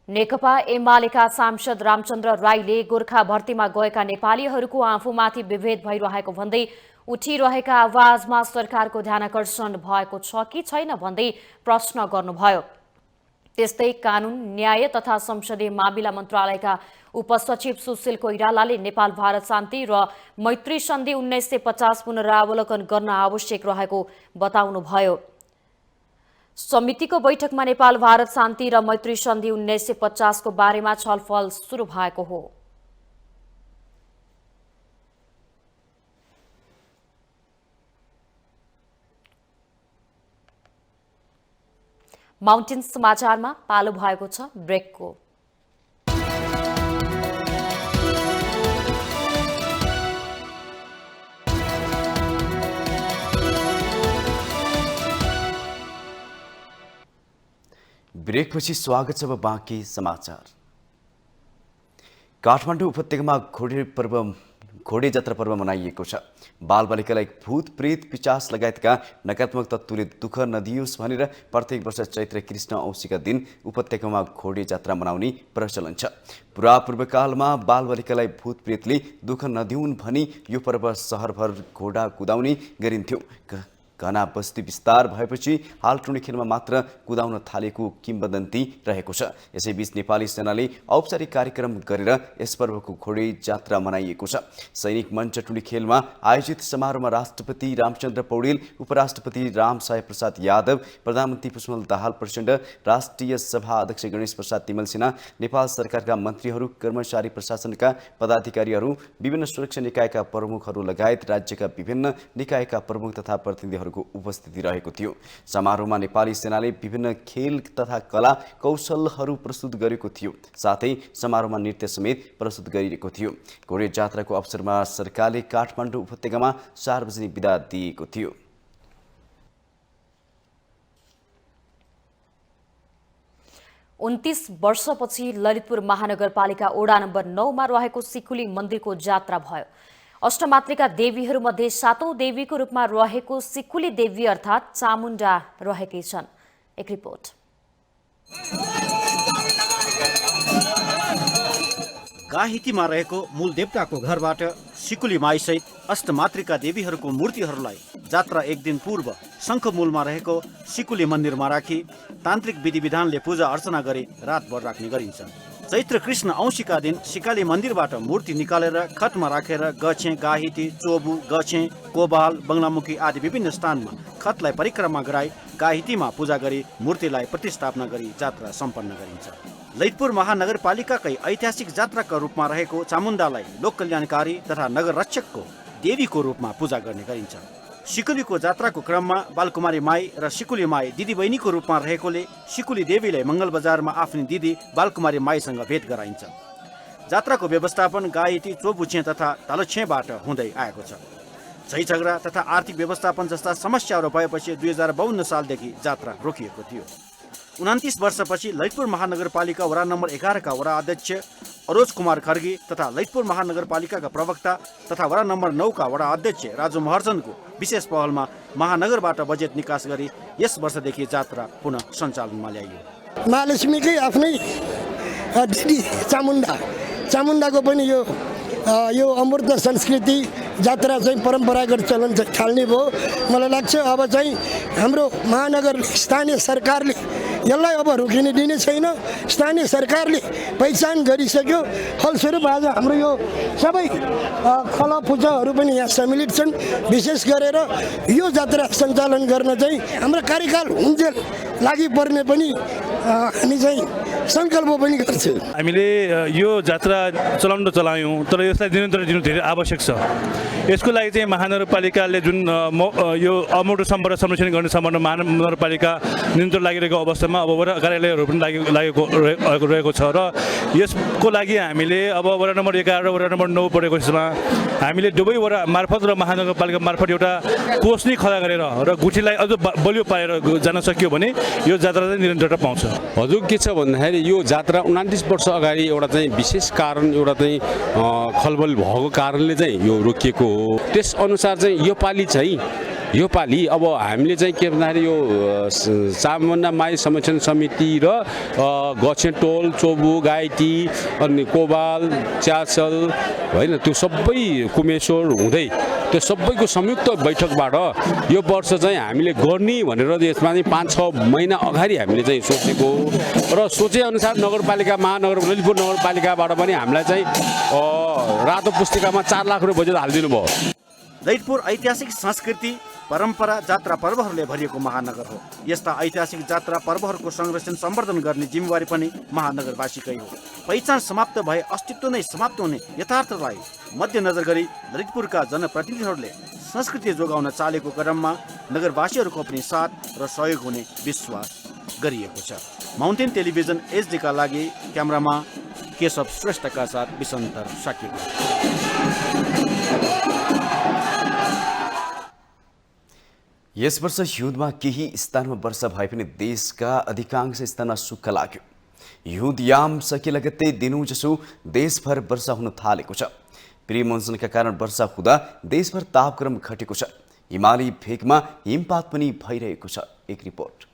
नेकपा एमालेका सांसद रामचन्द्र राईले गोर्खा भर्तीमा गएका नेपालीहरूको आफूमाथि विभेद भइरहेको भन्दै उठिरहेका आवाजमा सरकारको ध्यानाकर्षण भएको छ कि छैन भन्दै प्रश्न गर्नुभयो। त्यस्तै कानून, न्याय तथा संसदीय मामिला मन्त्रालयका उपसचिव सुशील कोइरालाले नेपाल भारत शान्ति र मैत्री सन्धि 1950 पुनरावलोकन गर्न आवश्यक रहेको बताउनुभयो। समितिको बैठकमा नेपाल भारत शान्ति र मैत्री सन्धि 1950 को बारेमा छलफल सुरु भएको हो। माउन्टेन समाचारमा पालो भएको छ ब्रेकको। ब्रेकपछि स्वागत छ बाँकी समाचार। काठमाडौँ उपत्यकामा घोडे जात्रा पर्व मनाइएको छ। बालबालिकालाई भूत प्रेत पिचास लगायतका नकारात्मक तत्त्वले दुःख नदियोस् भनेर प्रत्येक वर्ष चैत्र कृष्ण औँसीका दिन उपत्यकामा घोडे जात्रा मनाउने प्रचलन छ। पूर्वकालमा बालबालिकालाई भूत प्रेतले दुःख नदिउन् भनी यो पर्व सहरभर घोडा कुदाउने गरिन्थ्यो। घना बस्ती विस्तार भएपछि हाल टुँडी खेलमा मात्र कुदाउन थालेको किम्बदन्ती रहेको छ। यसैबीच नेपाली सेनाले औपचारिक कार्यक्रम गरेर यस पर्वको घोडे जात्रा मनाइएको छ। सैनिक मञ्च टुँडी खेलमा आयोजित समारोहमा राष्ट्रपति रामचन्द्र पौडेल, उपराष्ट्रपति रामसाय प्रसाद यादव, प्रधानमन्त्री पुष्पकमल दाहाल प्रचण्ड, राष्ट्रिय सभा अध्यक्ष गणेश प्रसाद तिमल सिन्हा, नेपाल सरकारका मन्त्रीहरू, कर्मचारी प्रशासनका पदाधिकारीहरू, विभिन्न सुरक्षा निकायका प्रमुखहरू लगायत राज्यका विभिन्न निकायका प्रमुख तथा प्रतिनिधिहरू प्रतिनिधिहरूको उपस्थिति रहेको थियो। समारोहमा नेपाली सेनाले विभिन्न खेल तथा कला कौशलहरू प्रस्तुत गरेको थियो। साथै समारोहमा नृत्य समेत प्रस्तुत गरिएको थियो। घोडे जात्राको अवसरमा सरकारले काठमाडौँ उपत्यकामा सार्वजनिक बिदा दिएको थियो। उन्तीस वर्षपछि ललितपुर महानगरपालिका वडा नम्बर 9 मा रहेको सिकुली मन्दिरको जात्रा भयो। अष्टमातृका देवीहरूमध्ये 7औं देवीको रूपमा रहेको सिकुली देवी अर्थात् चामुण्डा रहेकी छन्। एक रिपोर्ट। गाहितीमा रहेको मूल देवताको घरबाट सिकुली माईसहित अष्टमातृका देवीहरूको मूर्तिहरूलाई जात्रा एक दिन पूर्व शङ्खमूलमा रहेको सिकुली मन्दिरमा राखी तान्त्रिक विधिविधानले पूजा अर्चना गरी रातभर राख्ने गरिन्छ। चैत्र कृष्ण औँसीका दिन सिकाली मन्दिरबाट मूर्ति निकालेर खतमा राखेर गछे, गाहिती, चोबु, गछे, कोबाल, बङ्गलामुखी आदि विभिन्न स्थानमा खतलाई परिक्रमा गराई गाहितीमा पूजा गरी मूर्तिलाई प्रतिस्थापना गरी जात्रा सम्पन्न गरिन्छ। ललितपुर महानगरपालिकाकै ऐतिहासिक जात्राका रूपमा रहेको चामुण्डालाई लोक कल्याणकारी तथा नगर रक्षकको देवीको रूपमा पूजा गर्ने गरिन्छ। सिकुलीको जात्राको क्रममा बालकुमारी माई र सिकुली माई दिदीबहिनीको रूपमा रहेकोले सिकुली देवीले मङ्गल बजारमा आफ्नी दिदी बालकुमारी माईसँग भेट गराइन्छ। जात्राको व्यवस्थापन गायती, चोबुछे तथा तालुछेबाट हुँदै आएको छ। झै झगडा तथा आर्थिक व्यवस्थापन जस्ता समस्याहरू भएपछि 2052 सालदेखि जात्रा रोकिएको थियो। 29 वर्षपछि ललितपुर महानगरपालिका वडा नम्बर 11 का वडा अध्यक्ष अरोज कुमार खर्गी तथा ललितपुर महानगरपालिकाका प्रवक्ता तथा वडा नम्बर 9 का वडा अध्यक्ष राजु महर्जनको विशेष पहलमा महानगरबाट बजेट निकास गरी यस वर्षदेखि जात्रा पुनः सञ्चालनमा ल्याइयो। महालक्ष्मीकै आफ्नै दिदी चामुण्डाको पनि यो अमूर्त संस्कृति जात्रा चाहिँ परम्परागत चलन चाहिँ थाल्ने भयो। मलाई लाग्छ अब चाहिँ हाम्रो महानगर स्थानीय सरकारले यसलाई अब रोकिने दिने छैन। स्थानीय सरकारले पहिचान गरिसक्यो। फलस्वरूप आज हाम्रो यो सबै कला पूजाहरू पनि यहाँ सम्मिलित छन्। विशेष गरेर यो जात्रा सञ्चालन गर्न चाहिँ हाम्रो कार्यकाल हुन्जेल लागि पर्ने पनि हामी चाहिँ सङ्कल्प पनि गर्छौँ। हामीले यो जात्रा चलाउन त चलायौँ, तर यसलाई निरन्तर दिनु धेरै आवश्यक छ। यसको लागि चाहिँ महानगरपालिकाले जुन यो अमूर्त सम्पदा संरक्षण गर्ने सम्बन्ध महानगरपालिका निरन्तर लागिरहेको अवस्थामा अब वडा कार्यालयहरू पनि रहेको छ र यसको लागि हामीले अब वडा नम्बर 11 र वडा नम्बर 9 परेको यसमा हामीले दुवै वडा मार्फत र महानगरपालिका मार्फत एउटा कोष नै खडा गरेर र गुठीलाई अझ बलियो पारेर जान सकियो भने यो जात्रा चाहिँ निरन्तरता पाउँछ। हजुर के छ भन्दाखेरि यो जात्रा 29 वर्ष अगाडि एउटा चाहिँ विशेष कारण एउटा चाहिँ खलबल भएको कारणले चाहिँ यो रोकिएको हो। त्यसअनुसार चाहिँ यो पालि अब हामीले चाहिँ के भन्दाखेरि यो चामुण्डा माई संरक्षण समिति र गछेटोल, चोबु, गाइती अनि कोबाल, च्यासल होइन त्यो सबै कुमेश्वर हुँदै त्यो सबैको संयुक्त बैठकबाट यो वर्ष चाहिँ हामीले गर्ने भनेर यसमा चाहिँ 5-6 महिना अगाडि हामीले चाहिँ सोचेको र सोचेअनुसार ललितपुर नगरपालिकाबाट पनि हामीलाई चाहिँ रातो पुस्तिकामा 4 लाख रुपियाँ बजेट हालिदिनु भयो। ललितपुर ऐतिहासिक संस्कृति, परम्परा, जात्रा पर्वहरूले भरिएको महानगर हो। यस्ता ऐतिहासिक जात्रा पर्वहरूको संरक्षण सम्वर्धन गर्ने जिम्मेवारी पनि महानगरवासीकै हो। पहिचान समाप्त भए अस्तित्व नै समाप्त हुने यथार्थलाई मध्यनजर गरी ललितपुरका जनप्रतिनिधिहरूले संस्कृति जोगाउन चालेको क्रममा नगरवासीहरूको पनि साथ र सहयोग हुने विश्वास गरिएको छ। माउन्टेन टेलिभिजन एचडीका लागि क्यामेरामा केशव श्रेष्ठका साथ विसन्तर साकी। यस वर्ष हिउँदमा केही स्थानमा वर्षा भए पनि देशका अधिकांश स्थानमा सुक्ख लाग्यो। हिउँद याम सके लगत्तै दिनौजसो देशभर वर्षा हुन थालेको छ। प्री मनसुनका कारण वर्षा हुँदा देशभर तापक्रम घटेको छ। हिमाली भेगमा हिमपात पनि भइरहेको छ। एक रिपोर्ट।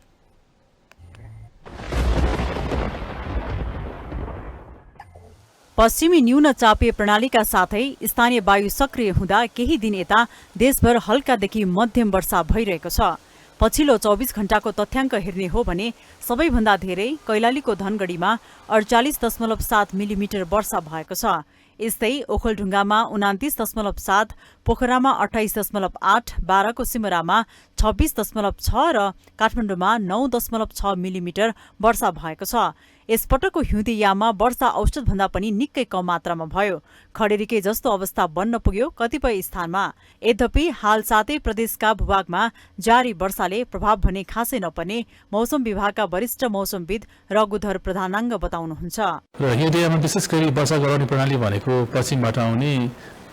पश्चिमी न्यून चापीय प्रणालीका साथै स्थानीय वायु सक्रिय हुँदा केही दिन यता देशभर हल्कादेखि मध्यम वर्षा भइरहेको छ। पछिल्लो 24 घण्टाको तथ्याङ्क हेर्ने हो भने सबैभन्दा धेरै कैलालीको धनगढीमा 48.7 मिलिमिटर वर्षा भएको छ। यस्तै ओखलढुङ्गामा 29.7, पोखरामा 28.8, बाराको सिमरामा 26.6 र काठमाडौँमा 9.6 मिलिमिटर वर्षा भएको छ। यसपटकको हिउँदे याममा वर्षा औसतभन्दा पनि निकै कम मात्रामा भयो। खडेरीकै जस्तो अवस्था बन्न पुग्यो कतिपय स्थानमा। यद्यपि हाल 7 प्रदेशका भूभागमा जारी वर्षाले प्रभाव भने खासै नपर्ने मौसम विभागका वरिष्ठ मौसमविद रघुधर प्रधानाङ्ग बताउनुहुन्छ। र हिउँदे याममा विशेष गरी वर्षा गराउने प्रणाली भनेको पश्चिमबाट आउने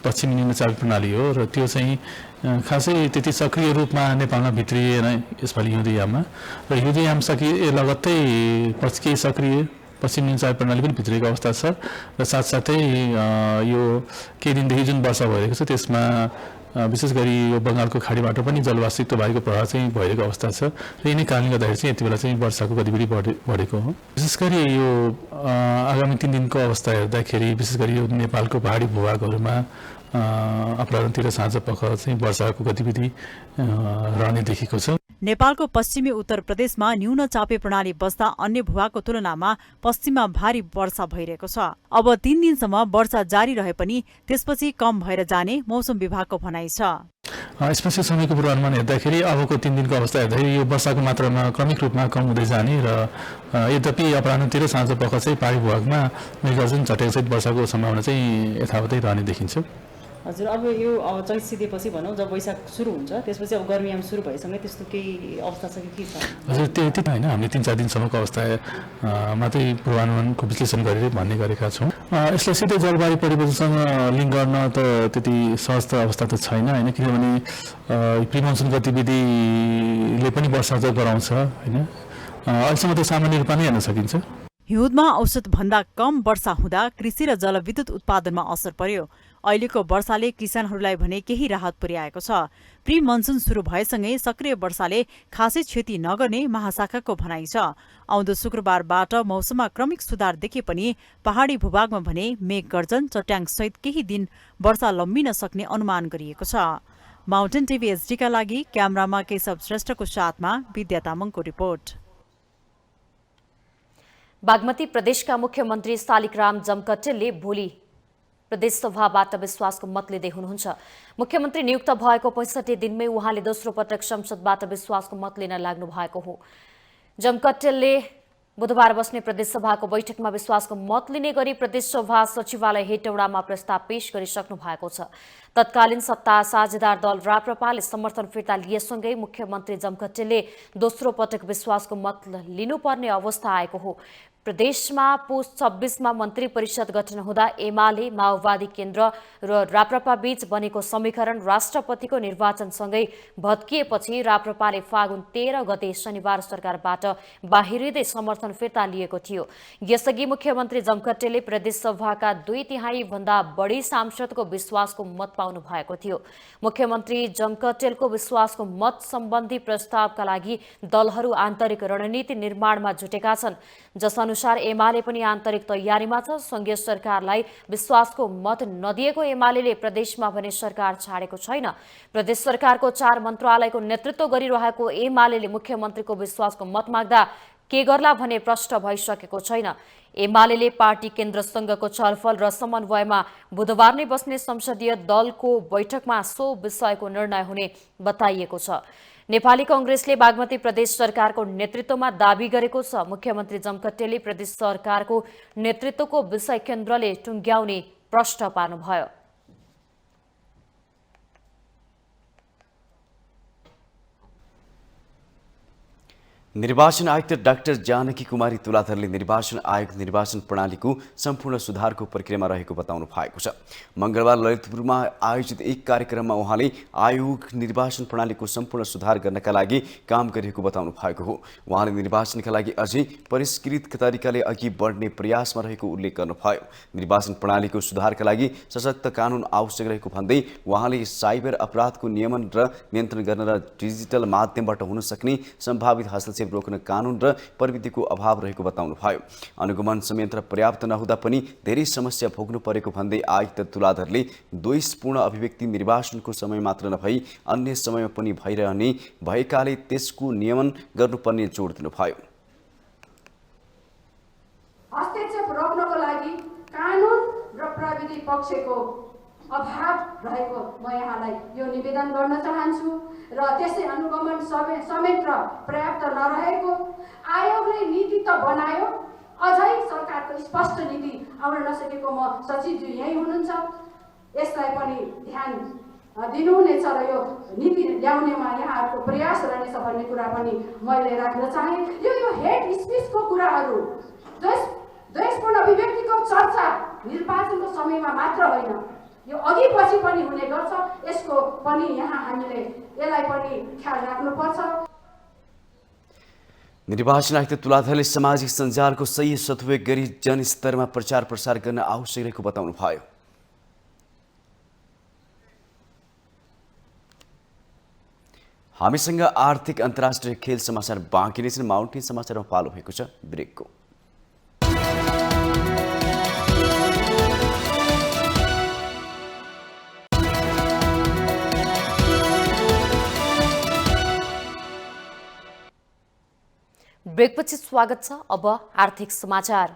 पश्चिमी निम्नचाप प्रणाली हो र त्यो चाहिँ खासै त्यति सक्रिय रूपमा नेपालमा भित्रिएन यसपालि हिउँदे याममा। र हिउँदे याम लगत्तै केही सक्रिय पश्चिमी निम्नचाप प्रणाली पनि भित्रिएको अवस्था छ र साथसाथै यो केही दिनदेखि जुन वर्षा भइरहेको छ त्यसमा विशेष गरी यो बङ्गालको खाडीबाट पनि जलवाष्पित्व वायुको प्रभाव चाहिँ भइरहेको अवस्था छ र यिनै कारणले गर्दाखेरि चाहिँ यति बेला चाहिँ वर्षाको गतिविधि बढेको हो। विशेष गरी यो आगामी 3 दिनको अवस्था हेर्दाखेरि विशेष गरी यो नेपालको पहाडी भूभागहरूमा अपराह्नतिर साँझ पख चाहिँ वर्षाको गतिविधि रहने देखिएको छ। नेपालको पश्चिमी उत्तर प्रदेशमा न्यून चापे प्रणाली बस्दा अन्य भूभागको तुलनामा पश्चिममा भारी वर्षा भइरहेको छ। अब 3 दिनसम्म वर्षा जारी रहे पनि त्यसपछि कम भएर जाने मौसम विभागको भनाइ छ। स्पेसियल समयको पूर्वानुमान हेर्दाखेरि अबको 3 दिनको अवस्था हेर्दाखेरि यो वर्षाको मात्रामा क्रमिक रूपमा कम हुँदै जाने र यद्यपि अपराह्नतिर साँझ पख चाहिँ पहाडी भूभागमा मेघगर्जन झट्यासहित वर्षाको सम्भावना चाहिँ यथावतै रहने देखिन्छ। हजुर, अब यो चैत सिधेपछि भनौँ जब वैशाख सुरु हुन्छ त्यसपछि अब गर्मीयाम सुरु भएसँगै त्यस्तो केही अवस्था छ कि के छ? हजुर, त्यति होइन, हामीले 3-4 दिनसम्मको अवस्था मात्रै पूर्वानुमानको विश्लेषण गरेर भन्ने गरेका छौँ। यसलाई सिधै जलवायु परिवर्तनसँग लिङ्क गर्न त त्यति सहज त अवस्था त छैन होइन, किनभने प्रिमोन्सुन गतिविधिले पनि वर्षा गराउँछ होइन। अहिलेसम्म त सामान्य रूपमा नै हेर्न सकिन्छ। हिउँदमा औसत भन्दा कम वर्षा हुँदा कृषि र जलविद्युत उत्पादनमा असर पर्यो। अहिलेको वर्षाले किसानहरूलाई भने केही राहत पुर्याएको छ। प्री मनसुन सुरु भएसँगै सक्रिय वर्षाले खासै क्षति नगर्ने महाशाखाको भनाइ छ। आउँदो शुक्रबारबाट मौसममा क्रमिक सुधार देखे पनि पहाडी भूभागमा भने मेघ गर्जन चट्याङ सहित केही दिन वर्षा लम्बिन सक्ने अनुमान गरिएको छ। माउन्टेन टिभी एचडीका लागि क्यामेरामा केशव श्रेष्ठको साथमा विद्या तामाङको रिपोर्ट। बागमती प्रदेशका मुख्यमन्त्री शालिग्राम जमकट्टेलले भोलि प्रदेश सभाबाट विश्वासको मत लिँदै हुनुहुन्छ। मुख्यमन्त्री नियुक्त भएको 65 दिनमै उहाँले दोस्रो पटक संसदबाट विश्वासको मत लिन लाग्नु भएको हो। जमकट्टेलले बुधबार बस्ने प्रदेश सभाको बैठकमा विश्वासको मत लिने गरी प्रदेश सभा सचिवालय हेटौडामा प्रस्ताव पेश गरिसक्नु भएको छ। तत्कालीन सत्ता साझेदार दल राप्रपाले समर्थन फिर्ता लिएसँगै मुख्यमन्त्री जमकट्टेलले दोस्रो पटक विश्वासको मत लिनुपर्ने अवस्था आएको हो। प्रदेशमा पुस 26मा मन्त्री परिषद गठन हुँदा एमाले माओवादी केन्द्र र राप्रपा बीच बनेको समीकरण राष्ट्रपतिको निर्वाचनसँगै भत्किएपछि राप्रपाले फागुन 13 गते शनिबार सरकारबाट बाहिरिँदै समर्थन फिर्ता लिएको थियो। यसअघि मुख्यमन्त्री जमकट्टेलले प्रदेश सभाका 2/3 भन्दा बढी सांसदको विश्वासको मत पाउनु भएको थियो। मुख्यमन्त्री जमकट्टेलको विश्वासको मत सम्बन्धी प्रस्तावका लागि दलहरू आन्तरिक रणनीति निर्माणमा जुटेका छन्। जसअनुसार एमाले पनि आन्तरिक तयारीमा छ। संघीय सरकारलाई विश्वासको मत नदिएको एमाले प्रदेशमा भने सरकार छाडेको छैन। प्रदेश सरकारको 4 मन्त्रालयको नेतृत्व गरिरहेको एमाले मुख्यमन्त्रीको विश्वासको मत माग्दा के गर्ला भने प्रश्न भइसकेको छैन। एमाले पार्टी केन्द्रसँगको छलफल र समन्वयमा बुधबार नै बस्ने संसदीय दलको बैठकमा सो विषयको निर्णय हुने बताइएको छ। नेपाली कांग्रेसले बागमती प्रदेश सरकारको नेतृत्वमा दाबी गरेको छ। मुख्यमन्त्री जमकट्टेलले प्रदेश सरकारको नेतृत्वको विषय केन्द्रले टुङ्ग्याउने प्रश्न पार्नुभयो। निर्वाचन आयुक्त डाक्टर जानकी कुमारी तुलाधरले निर्वाचन आयोग निर्वाचन प्रणालीको सम्पूर्ण सुधारको प्रक्रियामा रहेको बताउनु भएको छ। मंगलबार ललितपुरमा आयोजित एक कार्यक्रममा उहाँले आयोग निर्वाचन प्रणालीको सम्पूर्ण सुधार गर्नका लागि काम गरिरहेको बताउनु भएको हो। उहाँले निर्वाचनका लागि अझै परिष्कृत तरिकाले अघि बढ्ने प्रयासमा रहेको उल्लेख गर्नुभयो। निर्वाचन प्रणालीको सुधारका लागि सशक्त कानुन आवश्यक रहेको भन्दै उहाँले साइबर अपराधको नियमन र नियन्त्रण गर्न र डिजिटल माध्यमबाट हुन सक्ने सम्भावित हस्तक्षेप रोक्न कानुन र प्रविधिको अभाव रहेको बताउनु भयो। अनुगमन संयन्त्र पर्याप्त नहुँदा पनि धेरै समस्या भोग्नु परेको भन्दै आयुक्त तुलाधरले द्वेषपूर्ण अभिव्यक्ति निर्वाचनको समय मात्र नभई अन्य समयमा पनि भइरहने भएकाले त्यसको नियमन गर्नुपर्ने जोड दिनुभयो। हस्तक्षेप रोक्नको लागि कानुन र प्रविधि पक्षको अभाव रहेको म यहाँलाई यो निवेदन गर्न चाहन्छु र त्यसै अनुगमन समेत पर्याप्त नरहेको आयोगले नीति त बनायो अझै सरकारको स्पष्ट नीति आउन नसकेको म सचिवज्यू यहीँ हुनुहुन्छ, यसलाई पनि ध्यान दिनुहुनेछ र यो नीति ल्याउनेमा यहाँहरूको प्रयास रहनेछ भन्ने कुरा पनि मैले राख्न चाहे। यो हेट स्पिचको कुराहरू, द्वेषपूर्ण अभिव्यक्तिको चर्चा निर्वाचनको समयमा मात्र होइन, यो अघि पछि पनि हुने गर्छ। यसको पनि यहाँ हामीले यसलाई पनि ख्याल राख्नुपर्छ। निर्वाचन आयुक्त तुलाधरले सामाजिक सञ्जालको सही सदुपयोग गरी जनस्तरमा प्रचार प्रसार गर्न आवश्यक रहेको बताउनुभयो। हामीसँग आर्थिक अन्तर्राष्ट्रिय खेल समाचार बाँकी नै छन्। माउन्टेन समाचारमा पालो भएको छ ब्रेकको। ब्रेकपछि स्वागत छ। अब आर्थिक समाचार।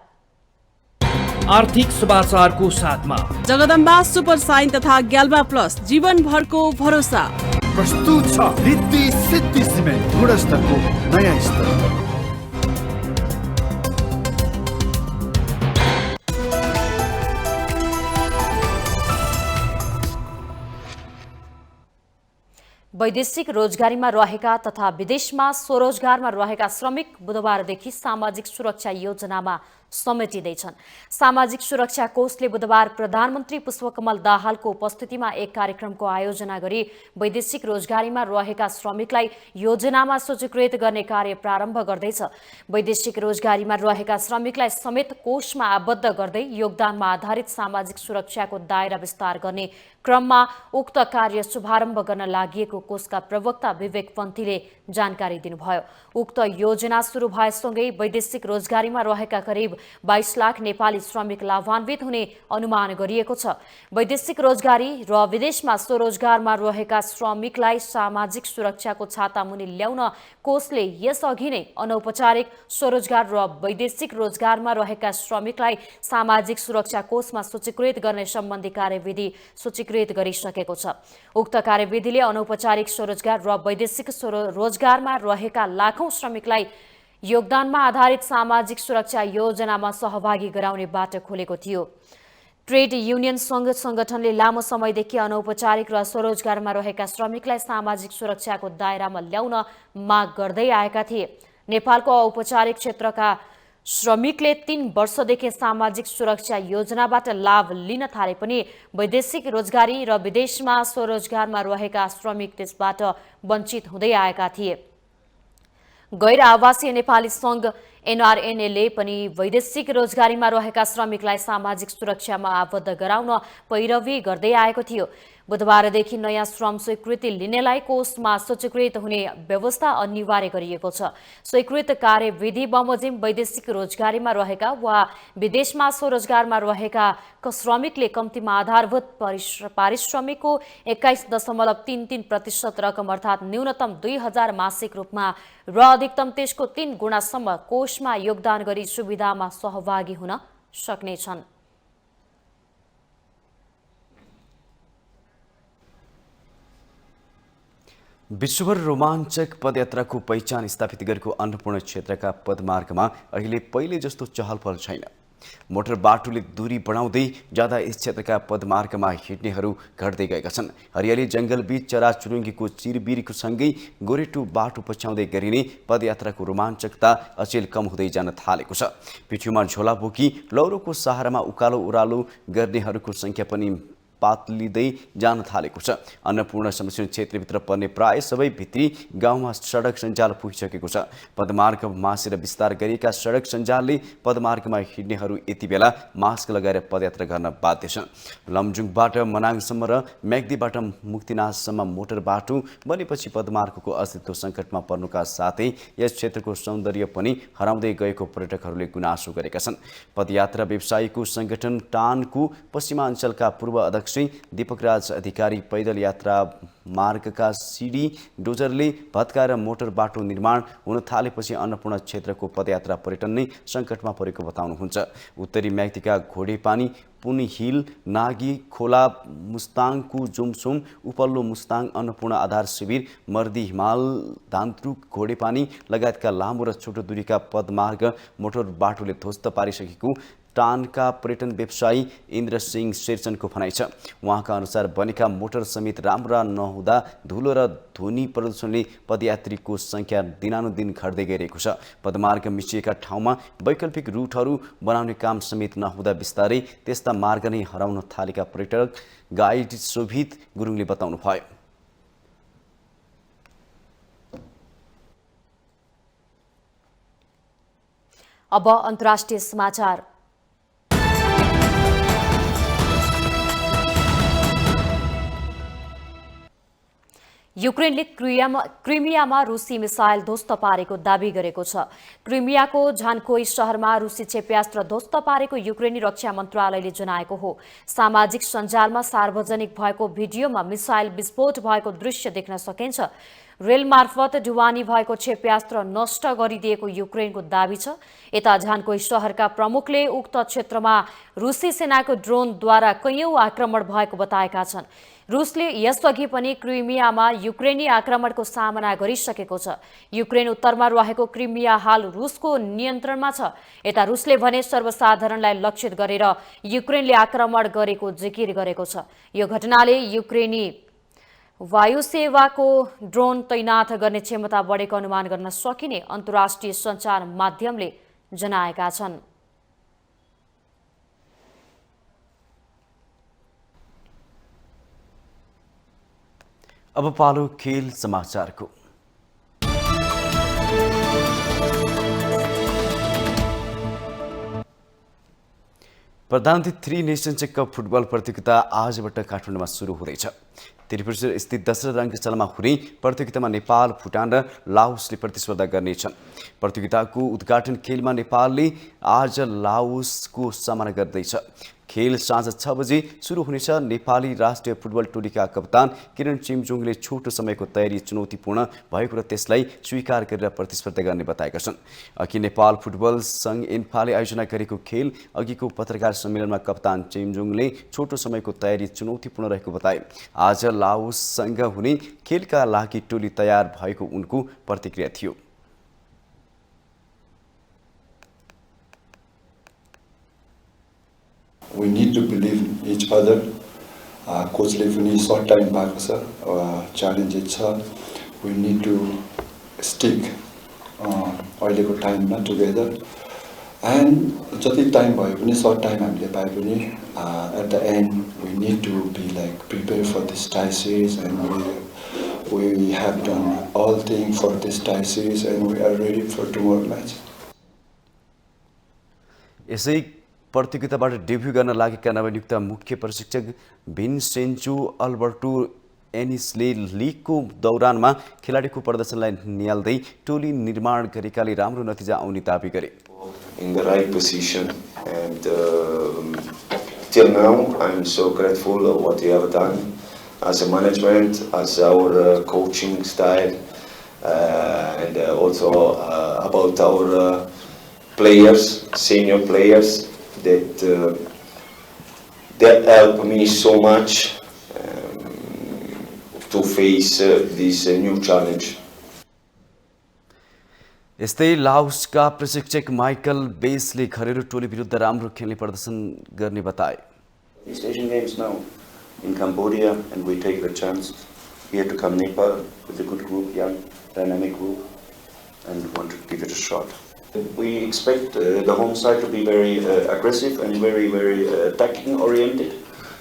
आर्थिक समाचारको साथमा जगदम्बा सुपर साइन तथा ग्याल्बा प्लस जीवनभरको भरोसा प्रस्तुत छ। रिद्धि सिद्धि सिमेन्ट गुणस्तरको नयाँ स्तर। वैदेशिक रोजगारीमा रहेका तथा विदेशमा स्वरोजगारमा रहेका श्रमिक बुधबारदेखि सामाजिक सुरक्षा योजनामा समेटिँदैछन्। सामाजिक सुरक्षा कोषले बुधबार प्रधानमन्त्री पुष्पकमल दाहालको उपस्थितिमा एक कार्यक्रमको आयोजना गरी वैदेशिक रोजगारीमा रहेका श्रमिकलाई योजनामा सूचीकृत गर्ने कार्य प्रारम्भ गर्दैछ। वैदेशिक रोजगारीमा रहेका श्रमिकलाई समेत कोषमा आबद्ध गर्दै योगदानमा आधारित सामाजिक सुरक्षाको दायरा विस्तार गर्ने क्रममा उक्त कार्य शुभारम्भ गर्न लागिएको कोषका प्रवक्ता विवेक पन्थीले जानकारी दिनुभयो। उक्त योजना सुरु भएसँगै वैदेशिक रोजगारीमा रहेका करिब 22 लाख नेपाली श्रमिक लाभान्वित हुने अनुमान गरिएको छ। वैदेशिक रोजगारी र विदेशमा स्वरोजगारमा रहेका श्रमिकलाई सामाजिक सुरक्षाको छाता मुनि ल्याउन कोषले यसअघि नै अनौपचारिक स्वरोजगार र वैदेशिक रोजगारमा रहेका श्रमिकलाई सामाजिक सुरक्षा कोषमा सूचीकृत गर्ने सम्बन्धी कार्यविधि सूचीकृत गरिसकेको छ। उक्त कार्यविधिले अनौपचारिक स्वरोजगार र वैदेशिक रोजगारमा रहेका लाखौं श्रमिकलाई योगदानमा आधारित सामाजिक सुरक्षा योजनामा सहभागी गराउने बाटो खोलेको थियो। ट्रेड युनियन संघ संगठनले लामो समयदेखि अनौपचारिक र स्वरोजगारमा रहेका श्रमिकलाई सामाजिक सुरक्षाको दायरामा ल्याउन माग गर्दै आएका थिए। नेपालको औपचारिक क्षेत्रका श्रमिकले 3 वर्षदेखि सामाजिक सुरक्षा योजनाबाट लाभ लिन थाले पनि वैदेशिक रोजगारी र विदेशमा स्वरोजगारमा रहेका श्रमिक त्यसबाट वञ्चित हुँदै आएका थिए। गैर आवासीय नेपाली संघ एनआरएनएले पनि वैदेशिक रोजगारीमा रहेका श्रमिकलाई सामाजिक सुरक्षामा आबद्ध गराउन पैरवी गर्दै आएको थियो। बुधबारदेखि नयाँ श्रम स्वीकृति लिनेलाई कोषमा सूचीकृत हुने व्यवस्था अनिवार्य गरिएको छ। स्वीकृत कार्यविधि बमोजिम वैदेशिक रोजगारीमा रहेका वा विदेशमा स्वरोजगारमा रहेका श्रमिकले कम्तीमा आधारभूत पारिश्रमिकको 21.33% रकम अर्थात् न्यूनतम 2000 मासिक रूपमा र अधिकतम त्यसको 3 गुणासम्म कोषमा योगदान गरी सुविधामा सहभागी हुन सक्नेछन्। विश्वभर रोमाञ्चक पदयात्राको पहिचान स्थापित गरेको अन्नपूर्ण क्षेत्रका पदमार्गमा अहिले पहिले जस्तो चहलपहल छैन। मोटर बाटोले दूरी बढाउँदै जाँदा यस क्षेत्रका पदमार्गमा हिँड्नेहरू घट्दै गएका छन्। हरियाली जङ्गलबीच चराचुरुङ्गीको चिरबिरीको सँगै गोरेटो बाटो पछ्याउँदै गरिने पदयात्राको रोमाञ्चकता अचेल कम हुँदै जान थालेको छ। पिठ्यूमा झोला बोकी लौरोको सहारामा उकालो ओह्रालो गर्नेहरूको सङ्ख्या पनि पातलिँदै जान थालेको छ। अन्नपूर्ण संरक्षण क्षेत्रभित्र पर्ने प्राय सबै भित्री गाउँमा सडक सञ्जाल पुगिसकेको छ। पदमार्ग मासेर विस्तार गरिएका सडक सञ्जालले पदमार्गमा हिँड्नेहरू यति बेला मास्क लगाएर पदयात्रा गर्न बाध्य छन्। लमजुङबाट मनाङसम्म र म्याग्दीबाट मुक्तिनाथसम्म मोटर बाटो बनेपछि पदमार्गको अस्तित्व सङ्कटमा पर्नुका साथै यस क्षेत्रको सौन्दर्य पनि हराउँदै गएको पर्यटकहरूले गुनासो गरेका छन्। पदयात्रा व्यवसायीको सङ्गठन टानको पश्चिमाञ्चलका पूर्व अध्यक्ष रक्सी दीपकराज अधिकारी पैदल यात्रा मार्गका सिडी डोजरले भत्काएर मोटर बाटो निर्माण हुन थालेपछि अन्नपूर्ण क्षेत्रको पदयात्रा पर्यटन नै सङ्कटमा परेको बताउनुहुन्छ। उत्तरी म्याग्दीका घोडेपानी पुनी हिल नागी खोला मुस्ताङको जुमसुम उपल्लो मुस्ताङ अन्नपूर्ण आधार शिविर मर्दी हिमाल धान्तरुक घोडेपानी लगायतका लामो र छोटो दूरीका पदमार्ग मोटर बाटोले ध्वस्त पारिसकेको टानका पर्यटन व्यवसायी इन्द्र सिंह शेरचनको भनाइ छ। उहाँका अनुसार बनेका मोटर समेत राम्रा नहुँदा धुलो र ध्वनि प्रदूषणले पदयात्रीको संख्या दिनानुदिन घट्दै गइरहेको छ। पदमार्ग मिसिएका ठाउँमा वैकल्पिक रुटहरू बनाउने काम समेत नहुँदा बिस्तारै त्यस्ता मार्ग नै हराउन थालेका पर्यटक गाइड शोभित गुरुङले बताउनुभयो। अब अन्तर्राष्ट्रिय समाचार। युक्रेनले क्रिमियामा रुसी मिसाइल ध्वस्त पारेको दावी गरेको छ। क्रिमियाको झान्कोई शहरमा रुसी क्षेप्यास्त्र ध्वस्त पारेको युक्रेनी रक्षा मन्त्रालयले जनाएको हो। सामाजिक सञ्जालमा सार्वजनिक भएको भिडियोमा मिसाइल विस्फोट भएको दृश्य देख्न सकिन्छ। रेल मार्फत ढुवानी भएको क्षेप्यास्त्र नष्ट गरिदिएको युक्रेनको दावी छ। यता झान्कोई शहरका प्रमुखले उक्त क्षेत्रमा रुसी सेनाको ड्रोनद्वारा कैयौं आक्रमण भएको बताएका छन्। रुसले यसअघि पनि क्रिमियामा युक्रेनी आक्रमणको सामना गरिसकेको छ। युक्रेन उत्तरमा रहेको क्रिमिया हाल रुसको नियन्त्रणमा छ। यता रुसले भने सर्वसाधारणलाई लक्षित गरेर युक्रेनले आक्रमण गरेको जिकिर गरेको छ। यो घटनाले युक्रेनी वायुसेवाको ड्रोन तैनाथ गर्ने क्षमता बढेको अनुमान गर्न सकिने अन्तर्राष्ट्रिय सञ्चार माध्यमले जनाएका छन्। अब पालो खेल समाचारको। प्रधानमन्त्री थ्री नेशन्स कप फुटबल प्रतियोगिता आजबाट काठमाडौँमा सुरु हुँदैछ। त्रिपुरा स्थित दशरथ रङ्गशालामा हुने प्रतियोगितामा नेपाल, भुटान र लाओसले प्रतिस्पर्धा गर्नेछन्। प्रतियोगिताको उद्घाटन खेलमा नेपालले आज लाओसको सामना गर्दैछ। खेल साँझ 6 बजे सुरु हुनेछ। नेपाली राष्ट्रिय फुटबल टोलीका कप्तान किरण चेम्जोङले छोटो समयको तयारी चुनौतीपूर्ण भएको र त्यसलाई स्वीकार गरेर प्रतिस्पर्धा गर्ने बताएका छन्। अघि नेपाल फुटबल सङ्घ इन्फाले आयोजना गरेको खेल अघिको पत्रकार सम्मेलनमा कप्तान चेम्जोङले छोटो समयको तयारी चुनौतीपूर्ण रहेको बताए। आज लाओससँग हुने खेलका लागि टोली तयार भएको उनको प्रतिक्रिया थियो। We need to believe in each other. कोचले पनि सर्ट टाइम पाएको छ, च्यालेन्जेस छ. We need to stick अहिलेको टाइममा टुगेदर एन्ड जति टाइम भए पनि सर्ट टाइम हामीले पाए पनि at the end we need to be like prepare for this tie series and we have done all things for this tie series and we are ready for tomorrow match. यसै प्रतियोगिताबाट debut गर्न लागेका नवनियुक्त मुख्य प्रशिक्षक भिन्सेन्चो Alberto एनिसले लिगको दौरानमा खेलाडीको प्रदर्शनलाई निहाल्दै टोली निर्माण गरेकाले राम्रो नतिजा आउने दावी गरे। In the right position and till now I'm so grateful of what we have done as a management, as our coaching style and also about our players, senior players that help me so much to face this new challenge. यस्तै लाओसका प्रशिक्षक Michael बेसले घरेलु टोली विरुद्ध राम्रो खेल्ने प्रदर्शन गर्ने बताए। It's Asian Games now in Cambodia and we take the chance here to come Nepal with a good group, young, dynamic group and want to give it a shot. We expect the home side to be very aggressive and very, very attacking oriented.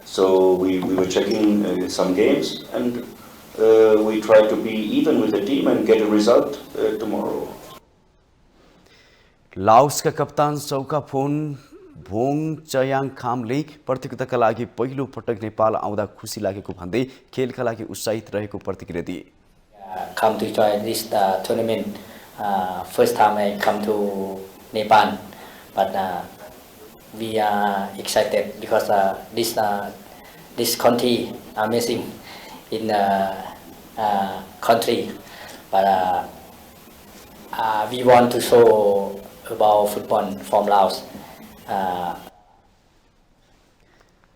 So we were checking some games and we try to be even with the team and get a result tomorrow. लाओसका कप्तान सौकाफोन भोङ चयाङ खामले प्रतियोगिताका लागि पहिलो पटक नेपाल आउँदा खुसी लागेको भन्दै खेलका लागि उत्साहित रहेको प्रतिक्रिया दिए। Come to join this tournament. First time I come to Nepal, but we are excited because this this country amazing in country, but we want to show about football from Laos.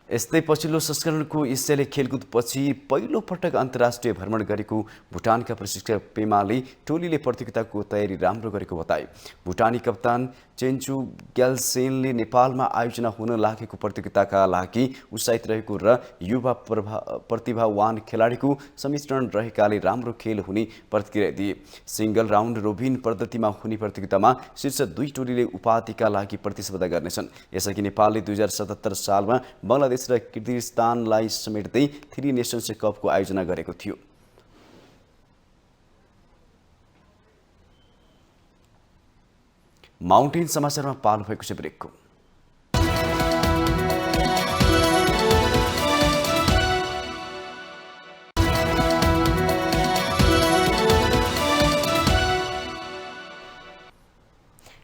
यस्तै पछिल्लो संस्करणको एसियाली खेलकुदपछि पहिलो पटक अन्तर्राष्ट्रिय भ्रमण गरेको भुटानका प्रशिक्षक पेमाले टोलीले प्रतियोगिताको तयारी राम्रो गरेको बताए। भुटानी कप्तान चेन्चु ग्याल्सेनले नेपालमा आयोजना हुन लागेको प्रतियोगिताका लागि उत्साहित रहेको र युवा प्रतिभावान खेलाडीको सम्मिश्रण रहेकाले राम्रो खेल हुने प्रतिक्रिया दिए। सिंगल राउन्ड रोबिन पद्धतिमा हुने प्रतियोगितामा शीर्ष 2 टोलीले उपाधिका लागि प्रतिस्पर्धा गर्नेछन्। यसअघि नेपालले 2077 सालमा बङ्गलादेश र किर्गिजस्तानलाई समेट्दै 3 नेसन्स कपको आयोजना गरेको थियो। माउन्टेन समाचारमा पालो भएको छ ब्रेकको।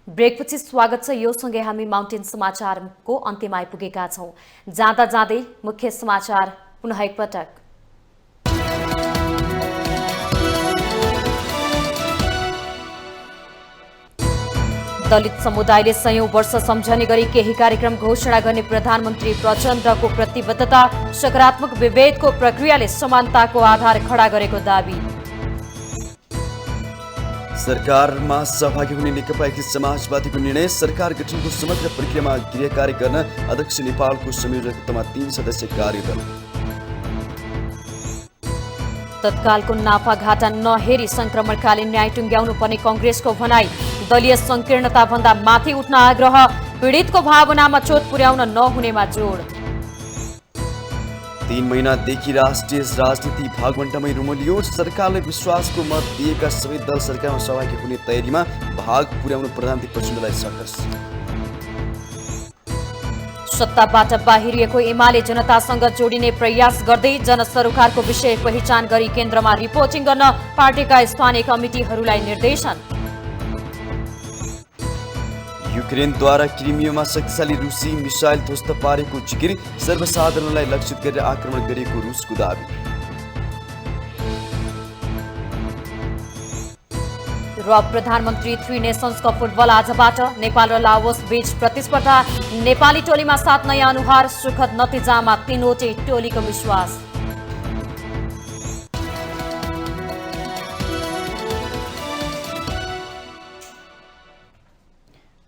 ब्रेकपछि स्वागत छ। यो सँगै हामी माउन्टेन समाचारको अन्त्यमा आइपुगेका छौं। जाँदा जाँदै मुख्य समाचार पुनः एकपटक। दलित समुदायले 100औं वर्ष सम्झने गरी केही कार्यक्रम घोषणा गर्ने प्रधानमन्त्री प्रचण्डको प्रतिबद्धता। सकारात्मक विभेदको प्रक्रियाले समानताको आधार खडा गरेको दावी। सरकारमा सहभागी हुने नेकपा एकीकृत समाजवादीको निर्णय। सरकार गठनको समग्र प्रक्रियामा गृहकार्य गर्न अध्यक्ष नेपालको संयोजकत्वमा 3 सदस्यीय कार्यदल। तत्कालको नाफाघाटा नहेरी संक्रमणकालीन न्याय टुङ्ग्याउनु पर्ने कांग्रेसको भनाई। दलीय संकीर्णताभन्दा माथि उठ्न आग्रह। पीडितको भावनामा चोट पुर्याउन नहुनेमा जोड। 3 महिनादेखि राष्ट्रिय राजनीति भागवण्टामै रुमलियो। सरकारले विश्वासको मत दिएका सबै दल सरकारमा सहभागी हुने तयारीमा। भाग पुर्याउन प्रधानमन्त्री प्रचण्डलाई सकस। सत्ताबाट बाहिरिएको एमाले जनतासँग जोडिने प्रयास गर्दै जनसरोकारको विषय पहिचान गरी केन्द्रमा रिपोर्टिङ गर्न पार्टीका स्थानीय कमिटीहरूलाई निर्देशन। युक्रेनद्वारा क्रिमियामा शक्तिशाली रुसी मिसाइल ध्वस्त पारेको जिकिर। सर्वसाधारणलाई लक्षित गरेर आक्रमण गरिएको रुसको दावी। र प्रधानमन्त्री 3 नेसन्स कप फुटबल आजबाट नेपाल र लाओस बीच प्रतिस्पर्धा। नेपाली टोलीमा 7 नयाँ अनुहार। सुखद नतिजामा 3वटै टोलीको विश्वास।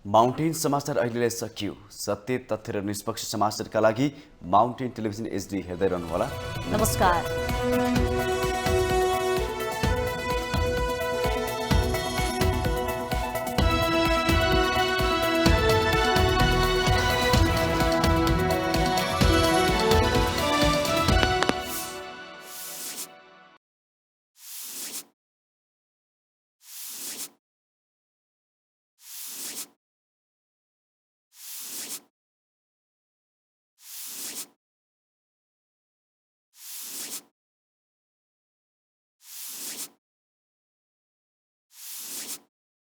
माउन्टेन समाचार अहिलेलाई सकियो। सत्य, तथ्य र निष्पक्ष समाचारका लागि माउन्टेन टेलिभिजन HD हेर्दै रहनुहोला। नमस्कार।